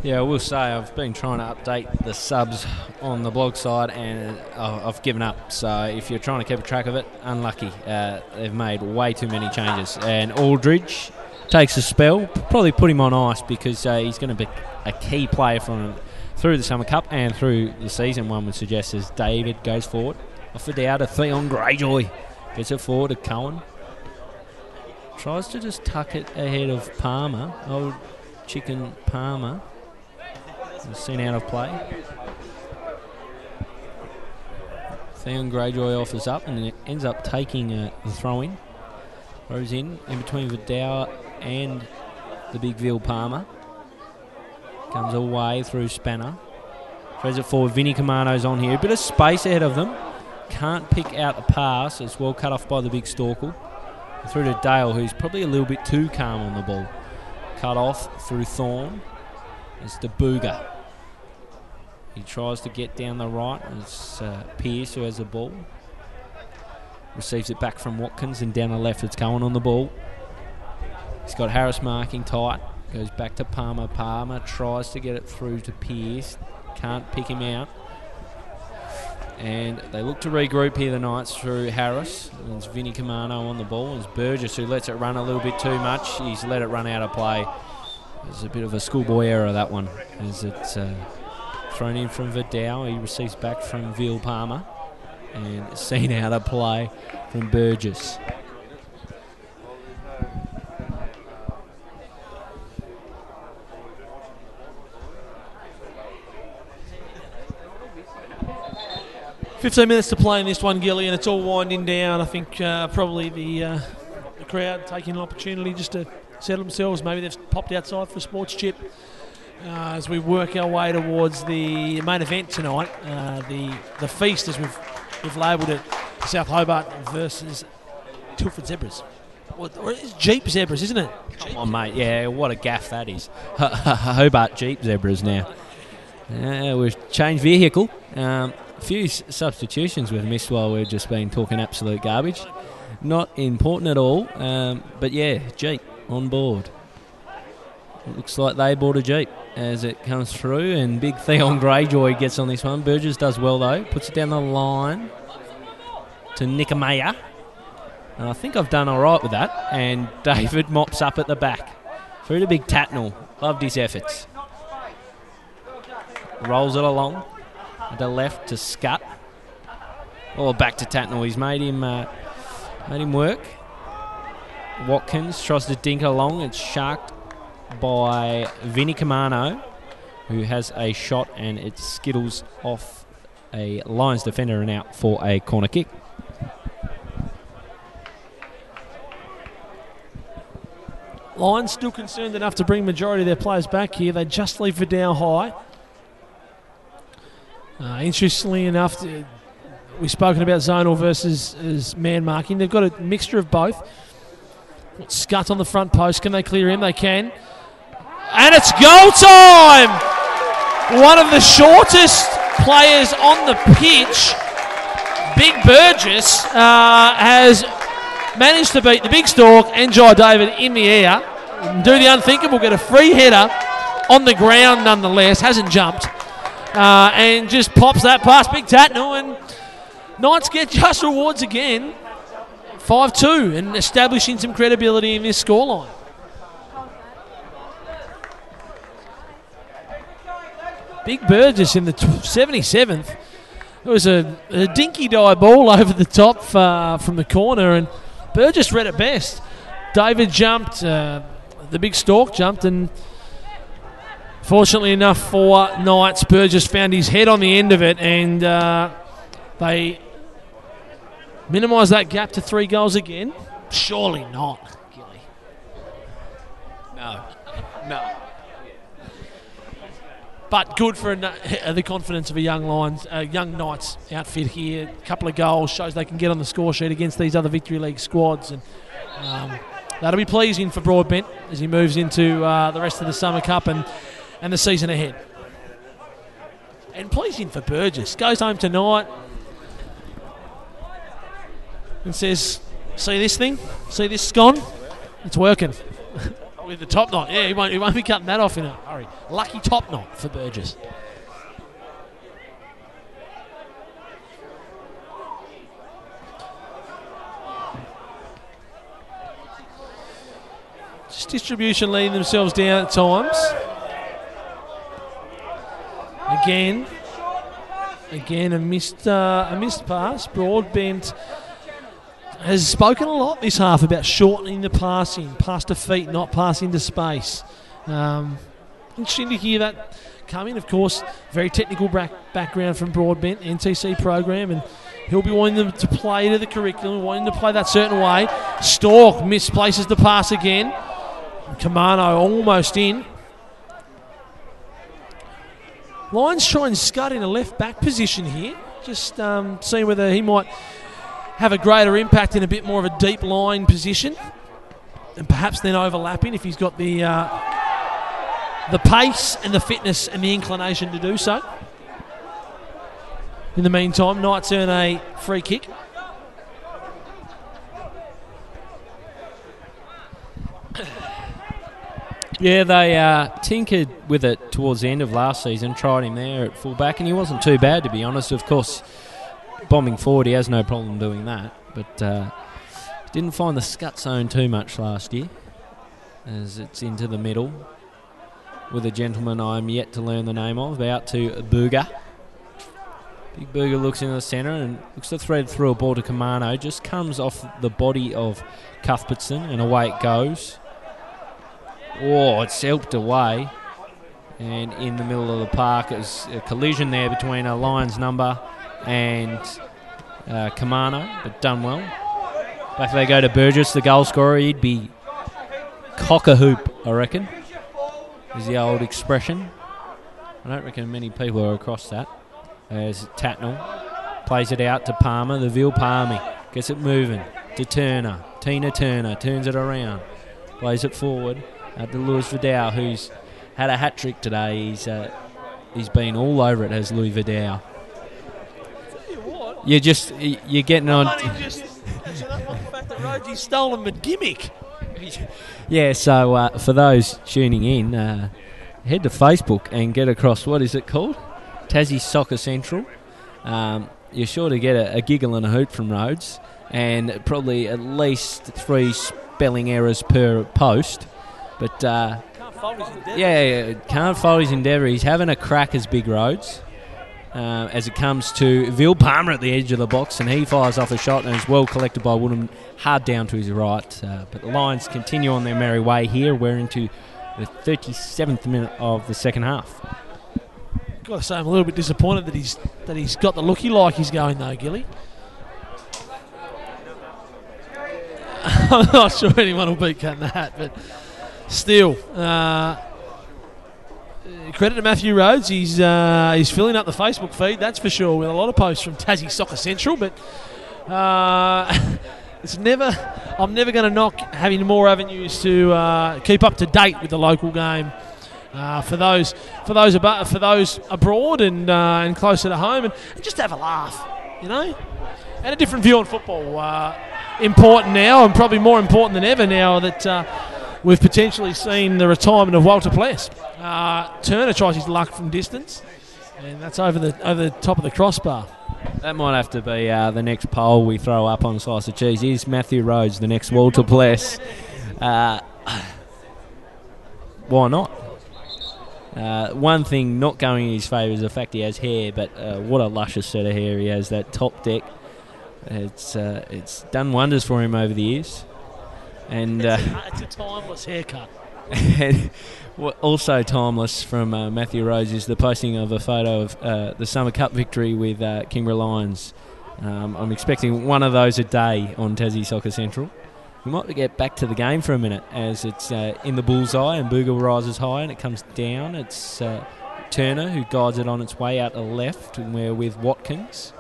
S1: Yeah, I will say I've been trying to update the subs on the blog side and I've given up. So if you're trying to keep a track of it, unlucky. They've made way too many changes. And Aldridge takes a spell. Probably put him on ice because he's going to be a key player through the Summer Cup and through the season, one would suggest, as David goes forward. Off the down to Theon Greyjoy. Gets it forward to Cowen. Tries to just tuck it ahead of Palmer. Old chicken Palmer. Seen out of play. Theon Greyjoy offers up and it ends up taking the throw-in. Throws in between Verdouw and the big Vil Palmer. Comes away through Spanner. Throws it forward. Vinny Kamano's on here. A bit of space ahead of them. Can't pick out the pass. It's well cut off by the big Storkel. Through to Dale, who's probably a little bit too calm on the ball. Cut off through Thorne. It's the Booger. He tries to get down the right. It's Pearce who has the ball. Receives it back from Watkins, and down the left it's Cowen on the ball. He's got Harris marking tight. Goes back to Palmer. Palmer tries to get it through to Pearce. Can't pick him out. And they look to regroup here, the Knights, through Harris. And it's Vinny Kamano on the ball. It's Burgess who lets it run a little bit too much. He's let it run out of play. There's a bit of a schoolboy error, that one. As it's thrown in from Verdouw. He receives back from Vil Palmer. And seen out of play from Burgess.
S2: "15 minutes to play in this one, Gilly, and it's all winding down. I think probably the crowd taking an opportunity just to settle themselves. Maybe they've popped outside for a sports chip as we work our way towards the main event tonight, the feast, as we've labelled it, South Hobart versus Tilford Zebras. Or it's Jeep Zebras, isn't it?
S1: Come on, mate. Yeah, what a gaff that is. Hobart Jeep Zebras now. We've changed vehicle. A few substitutions we've missed while we've just been talking absolute garbage. Not important at all. But yeah, Jeep on board. It looks like they bought a Jeep as it comes through, and big Theon Greyjoy gets on this one. Burgess does well though. Puts it down the line. to Nikamaya. And I think I've done all right with that. And David mops up at the back. Through to Big Tatnall. Loved his efforts. Rolls it along. To the left to Scut. Or back to Tatnall. He's made him work. Watkins tries to dink it along. It's sharked by Vinny Kamano, who has a shot, and it skittles off a Lions defender and out for a corner kick.
S2: Lions still concerned enough to bring majority of their players back here. They just leave Verdouw high. Interestingly enough, we've spoken about zonal versus man marking. They've got a mixture of both. Got Scut on the front post. Can they clear him? They can. And it's goal time! One of the shortest players on the pitch, Big Burgess, has managed to beat the big stork and Jai David in the air. Do the unthinkable, get a free header on the ground nonetheless. Hasn't jumped. And just pops that past Big Tatnall, and Knights get just rewards again. 5-2 and establishing some credibility in this scoreline. Big Burgess in the 77th. It was a dinky die ball over the top from the corner, and Burgess read it best. David jumped, the big stork jumped, and fortunately enough for Knights, Burgess found his head on the end of it, and they minimise that gap to 3 goals again. Surely not, Gilly. No. But good for the confidence of a young Knights outfit here. A couple of goals shows they can get on the score sheet against these other Victory League squads, and that'll be pleasing for Broadbent as he moves into the rest of the Summer Cup and the season ahead. And pleasing for Burgess. Goes home tonight and says, "See this thing? See this scone? It's working." With the top knot. Yeah, he won't be cutting that off in a hurry. Lucky top knot for Burgess. Just distribution leading themselves down at times. Again a missed pass. Broadbent has spoken a lot this half about shortening the passing, pass to feet, not pass into space. Interesting to hear that coming. Of course, very technical background from Broadbent, NTC program, and he'll be wanting them to play to the curriculum, wanting to play that certain way. Stork misplaces the pass again. Kamano almost in. Lions try and Scud in a left back position here. Just seeing whether he might have a greater impact in a bit more of a deep line position, and perhaps then overlapping if he's got the pace and the fitness and the inclination to do so. In the meantime, Knights earn a free kick.
S1: Yeah, they tinkered with it towards the end of last season, tried him there at fullback, and he wasn't too bad, to be honest. Of course, bombing forward, he has no problem doing that, but didn't find the Scut zone too much last year, as it's into the middle with a gentleman I'm yet to learn the name of, out to Burgess. Big Burgess looks into the centre and looks to thread through a ball to Kamano, just comes off the body of Cuthbertson, and away it goes. Oh, it's helped away, and in the middle of the park, it was a collision there between a Lions number and Kamano, but done well. Back they go to Burgess, the goal scorer. He'd be cock-a-hoop, I reckon, is the old expression. I don't reckon many people are across that. There's Tatnall, plays it out to Palmer, the Ville Palmy, gets it moving to Turner. Tina Turner turns it around, plays it forward to Lewis Verdouw, who's had a hat-trick today. He's been all over it, has Louis Verdouw. You're getting on.
S2: Just catching up on the fact that Rogy's stolen the gimmick.
S1: Yeah, so for those tuning in, head to Facebook and get across, what is it called? Tassie Soccer Central. you're sure to get a giggle and a hoot from Rhodes, and probably at least 3 spelling errors per post. But
S2: Can't fold his endeavour.
S1: Can't fold his endeavour. He's having a crack as Big Rhodes. As it comes to Vil Palmer at the edge of the box, and he fires off a shot and is well collected by Woodham, hard down to his right. But the Lions continue on their merry way here. We're into the 37th minute of the second half.
S2: Got to say, I'm a little bit disappointed that he's got the looky like he's going though, Gilly. I'm not sure anyone will beat cutting that, but still. Credit to Matthew Rhodes. He's filling up the Facebook feed, that's for sure, with a lot of posts from Tassie Soccer Central. But I'm never going to knock having more avenues to keep up to date with the local game for those abroad and closer to home, and just have a laugh, and a different view on football. Important now, and probably more important than ever now that we've potentially seen the retirement of Walter Pless. Turner tries his luck from distance, and that's over the top of the crossbar.
S1: That might have to be the next poll we throw up on Slice of Cheese. Is Matthew Rhodes the next Walter Pless? Why not? One thing not going in his favour is the fact he has hair, but what a luscious set of hair he has, that top deck. It's done wonders for him over the years. And
S2: it's a timeless haircut.
S1: And also timeless from Matthew Rhodes is the posting of a photo of the Summer Cup victory with Kingborough Lions. I'm expecting one of those a day on Tassie Soccer Central. We might get back to the game for a minute as it's in the bullseye and Burgess rises high and it comes down. It's Turner who guides it on its way out to left, and we're with Watkins.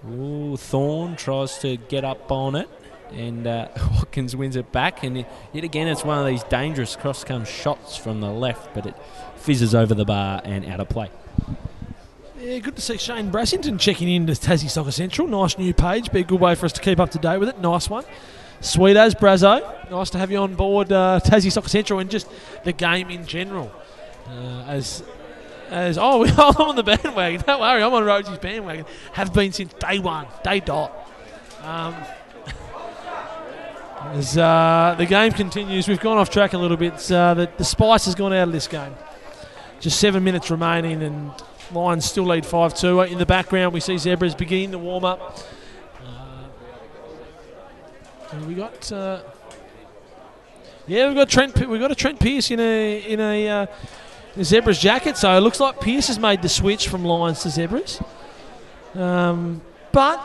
S1: Ooh, Thorne tries to get up on it, and Watkins wins it back, and yet again it's one of these dangerous cross-come shots from the left, but it fizzes over the bar and out of play.
S2: Yeah, good to see Shane Brassington checking in to Tassie Soccer Central. Nice new page, be a good way for us to keep up to date with it. Nice one. Sweet as, Brazzo. Nice to have you on board Tassie Soccer Central and just the game in general. I'm on the bandwagon. Don't worry, I'm on Rhodes's bandwagon. Have been since day one, day dot. As the game continues, we've gone off track a little bit. The spice has gone out of this game. Just 7 minutes remaining, and Lions still lead 5-2. In the background, we see Zebras beginning the warm up. We got we've got a Trent Pearce in a Zebras jacket, so it looks like Pearce has made the switch from Lions to Zebras. But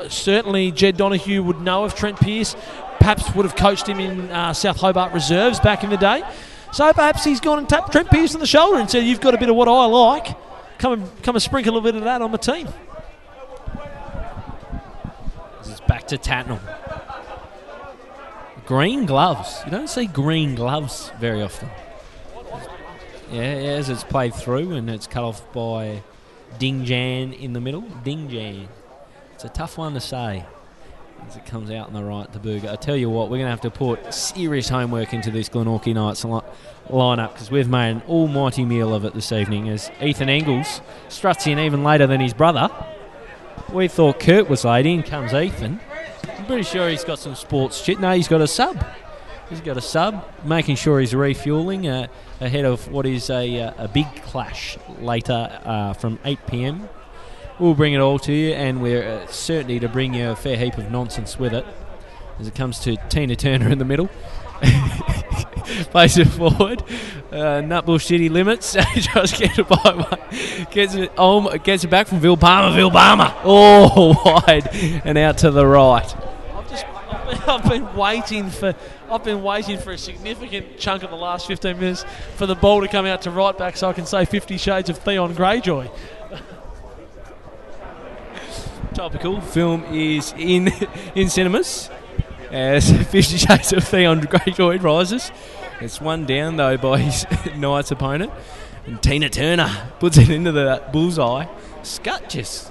S2: certainly Jed Donoghue would know of Trent Pearce, perhaps would have coached him in South Hobart Reserves back in the day. So perhaps he's gone and tapped Trent Pearce on the shoulder and said, "You've got a bit of what I like. Come and sprinkle a bit of that on my team."
S1: This is back to Tatnall. Green gloves. You don't see green gloves very often. Yeah, as it's played through and it's cut off by Ding Jan in the middle. Ding Jan. It's a tough one to say as it comes out on the right to Burger. I tell you what, we're going to have to put serious homework into this Glenorchy Knights lineup because we've made an almighty meal of it this evening as Ethan Engels struts in even later than his brother. We thought Kurt was late, in comes Ethan. I'm pretty sure he's got some sports shit. No, he's got a sub. He's got a sub, making sure he's refuelling ahead of what is a big clash later from 8 p.m. We'll bring it all to you, and we're certainly to bring you a fair heap of nonsense with it as it comes to Tina Turner in the middle. Plays it forward. Nutbull City limits. Tries to get it by one. Gets it back from Vil Palmer. Vil Palmer. Oh, wide and out to the right.
S2: I've been waiting for a significant chunk of the last 15 minutes for the ball to come out to right back so I can say 50 Shades of Theon Greyjoy.
S1: Topical film is in cinemas as 50 Shades of Theon Greyjoy rises. It's one down though by his Knights opponent, and Tina Turner puts it into the bullseye. Scut just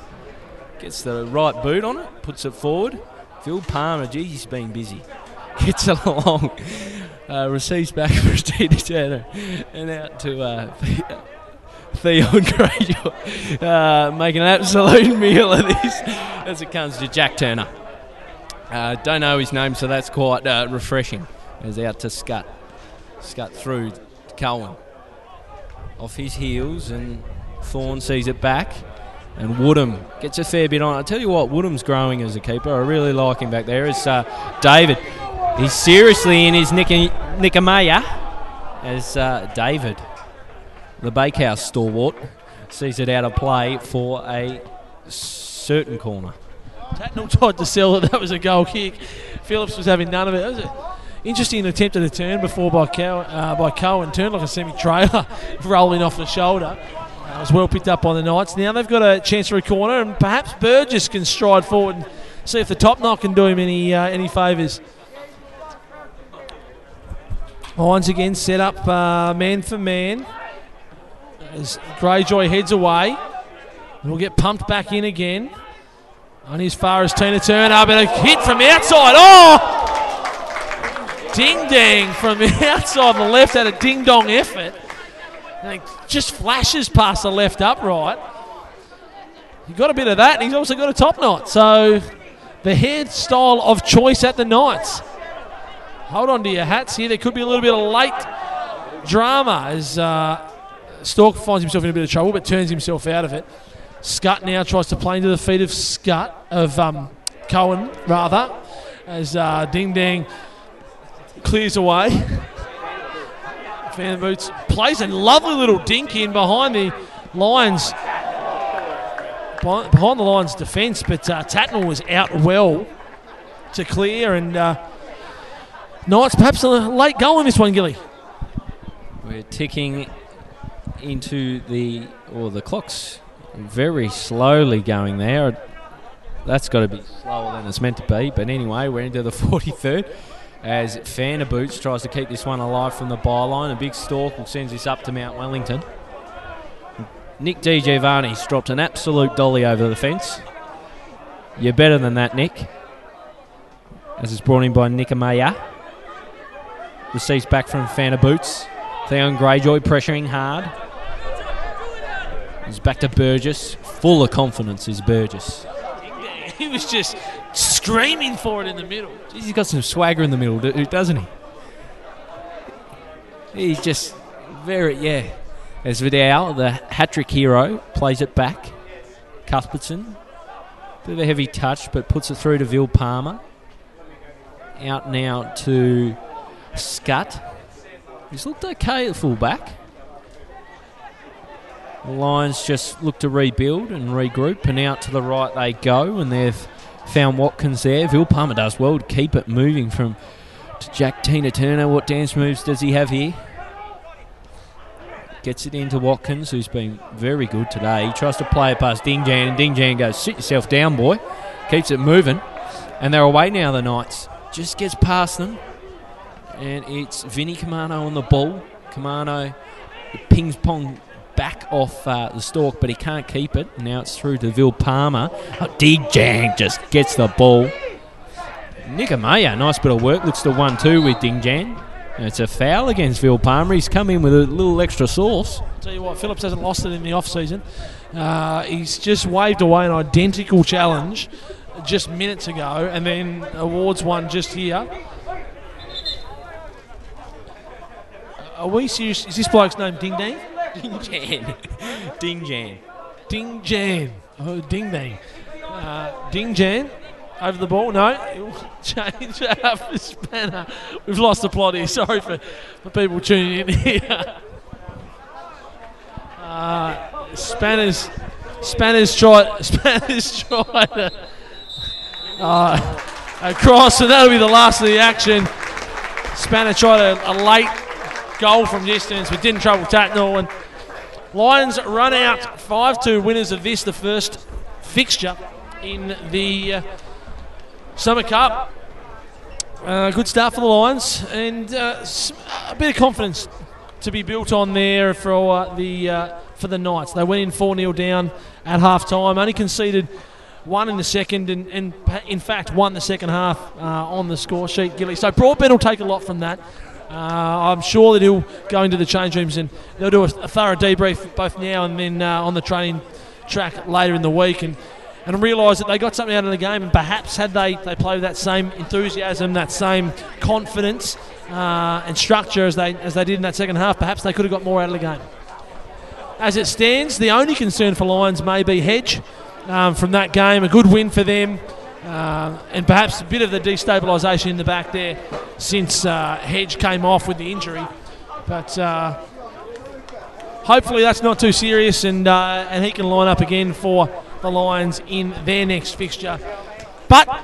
S1: gets the right boot on it, puts it forward. Vil Palmer, geez, he's been busy. Gets along, receives back for Tina Turner, and out to Theon Greyjoy making an absolute meal of this as it comes to Jack Turner. Don't know his name, so that's quite refreshing. As out to Scut through to Cowen. Off his heels, and Thorne sees it back. And Woodham gets a fair bit on. I tell you what, Woodham's growing as a keeper. I really like him back there. It's David. He's seriously in his Nickamaya as David, the bakehouse stalwart, sees it out of play for a certain corner.
S2: Tatnall tried to sell that was a goal kick. Phillips was having none of it. That was an interesting attempt at a turn before by Cowen. Turned like a semi-trailer rolling off the shoulder. It was well picked up by the Knights. Now they've got a chance for a corner, and perhaps Burgess can stride forward and see if the top knock can do him any favours. Lions again set up man for man as Greyjoy heads away. He'll get pumped back in again. Only as far as Tina Turner, but a hit from outside. Oh! Ding-dang from outside the left, had a ding-dong effort. And it just flashes past the left upright. He got a bit of that, and he's also got a top knot. So the hairstyle of choice at the Knights. Hold on to your hats here. There could be a little bit of late drama as Stork finds himself in a bit of trouble, but turns himself out of it. Scut now tries to play into the feet of Cowen, rather, as Ding Dang clears away. Fan Boots plays a lovely little dink in behind the Lions, behind the Lions' defence, but Tatnall was out well to clear, and Knights perhaps a late goal in this one, Gilly.
S1: We're ticking into the clock's very slowly going there. That's got to be slower than it's meant to be. But anyway, we're into the 43rd as Fan Boots tries to keep this one alive from the byline. A big Stork sends this up to Mount Wellington. Nick D. Giovanni's dropped an absolute dolly over the fence. You're better than that, Nick. As it's brought in by Nickamaya. Receives back from Fan Boots. Theon Greyjoy pressuring hard. He's back to Burgess. Full of confidence is Burgess.
S2: He was just screaming for it in the middle.
S1: Jeez, he's got some swagger in the middle, doesn't he? He's just very, As Verdouw, the hat-trick hero, plays it back. Cuthbertson, bit of a heavy touch, but puts it through to Vil Palmer. Out now to Scut. He's looked okay at full-back. The Lions just look to rebuild and regroup, and out to the right they go, and they've found Watkins there. Vil Palmer does well to keep it moving to Jack Tina Turner. What dance moves does he have here? Gets it into Watkins, who's been very good today. He tries to play it past Dingjan, and Dingjan goes, sit yourself down, boy. Keeps it moving. And they're away now, the Knights. Just gets past them. And it's Vinny Kamano on the ball. Kamano pings pong back off the Stork, but he can't keep it. Now it's through to Vil Palmer. Dingjan just gets the ball. Nickamaya, nice bit of work. Looks to 1-2 with Dingjan. And it's a foul against Vil Palmer. He's come in with a little extra sauce.
S2: Tell you what, Phillips hasn't lost it in the off-season. He's just waved away an identical challenge just minutes ago, and then awards one just here. Are we serious? Is this bloke's name Ding Dang?
S1: Dingjan. Dingjan.
S2: Dingjan. Oh, Ding Dang. Dingjan over the ball. No, he'll change that up for Spanner. We've lost the plot here. Sorry for people tuning in here. Spanner's tried to across, and that'll be the last of the action. Spanner tried a late goal from distance, but didn't trouble Tatnall. And Lions run out 5-2 winners of this, the first fixture in the Summer Cup. Good start for the Lions, and a bit of confidence to be built on there for the Knights. They went in 4-0 down at half time, only conceded one in the second, and in fact won the second half on the score sheet, Gilly. So Broadbent will take a lot from that. I'm sure that he'll go into the change rooms and they'll do a thorough debrief both now and then on the training track later in the week and realise that they got something out of the game, and perhaps had they played with that same enthusiasm, that same confidence and structure as they did in that second half, perhaps they could have got more out of the game. As it stands, the only concern for Lions may be Hedge from that game. A good win for them, and perhaps a bit of the destabilisation in the back there since Hedge came off with the injury. But hopefully that's not too serious, and he can line up again for the Lions in their next fixture. But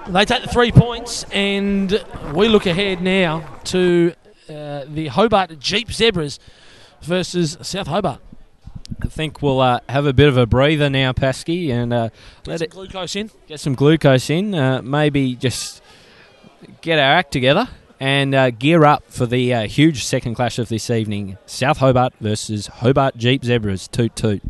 S2: they take the 3 points, and we look ahead now to the Hobart Jeep Zebras versus South Hobart.
S1: I think we'll have a bit of a breather now, Pasky, and get some glucose in. Maybe just get our act together and gear up for the huge second clash of this evening. South Hobart versus Hobart Jeep Zebras. Toot toot.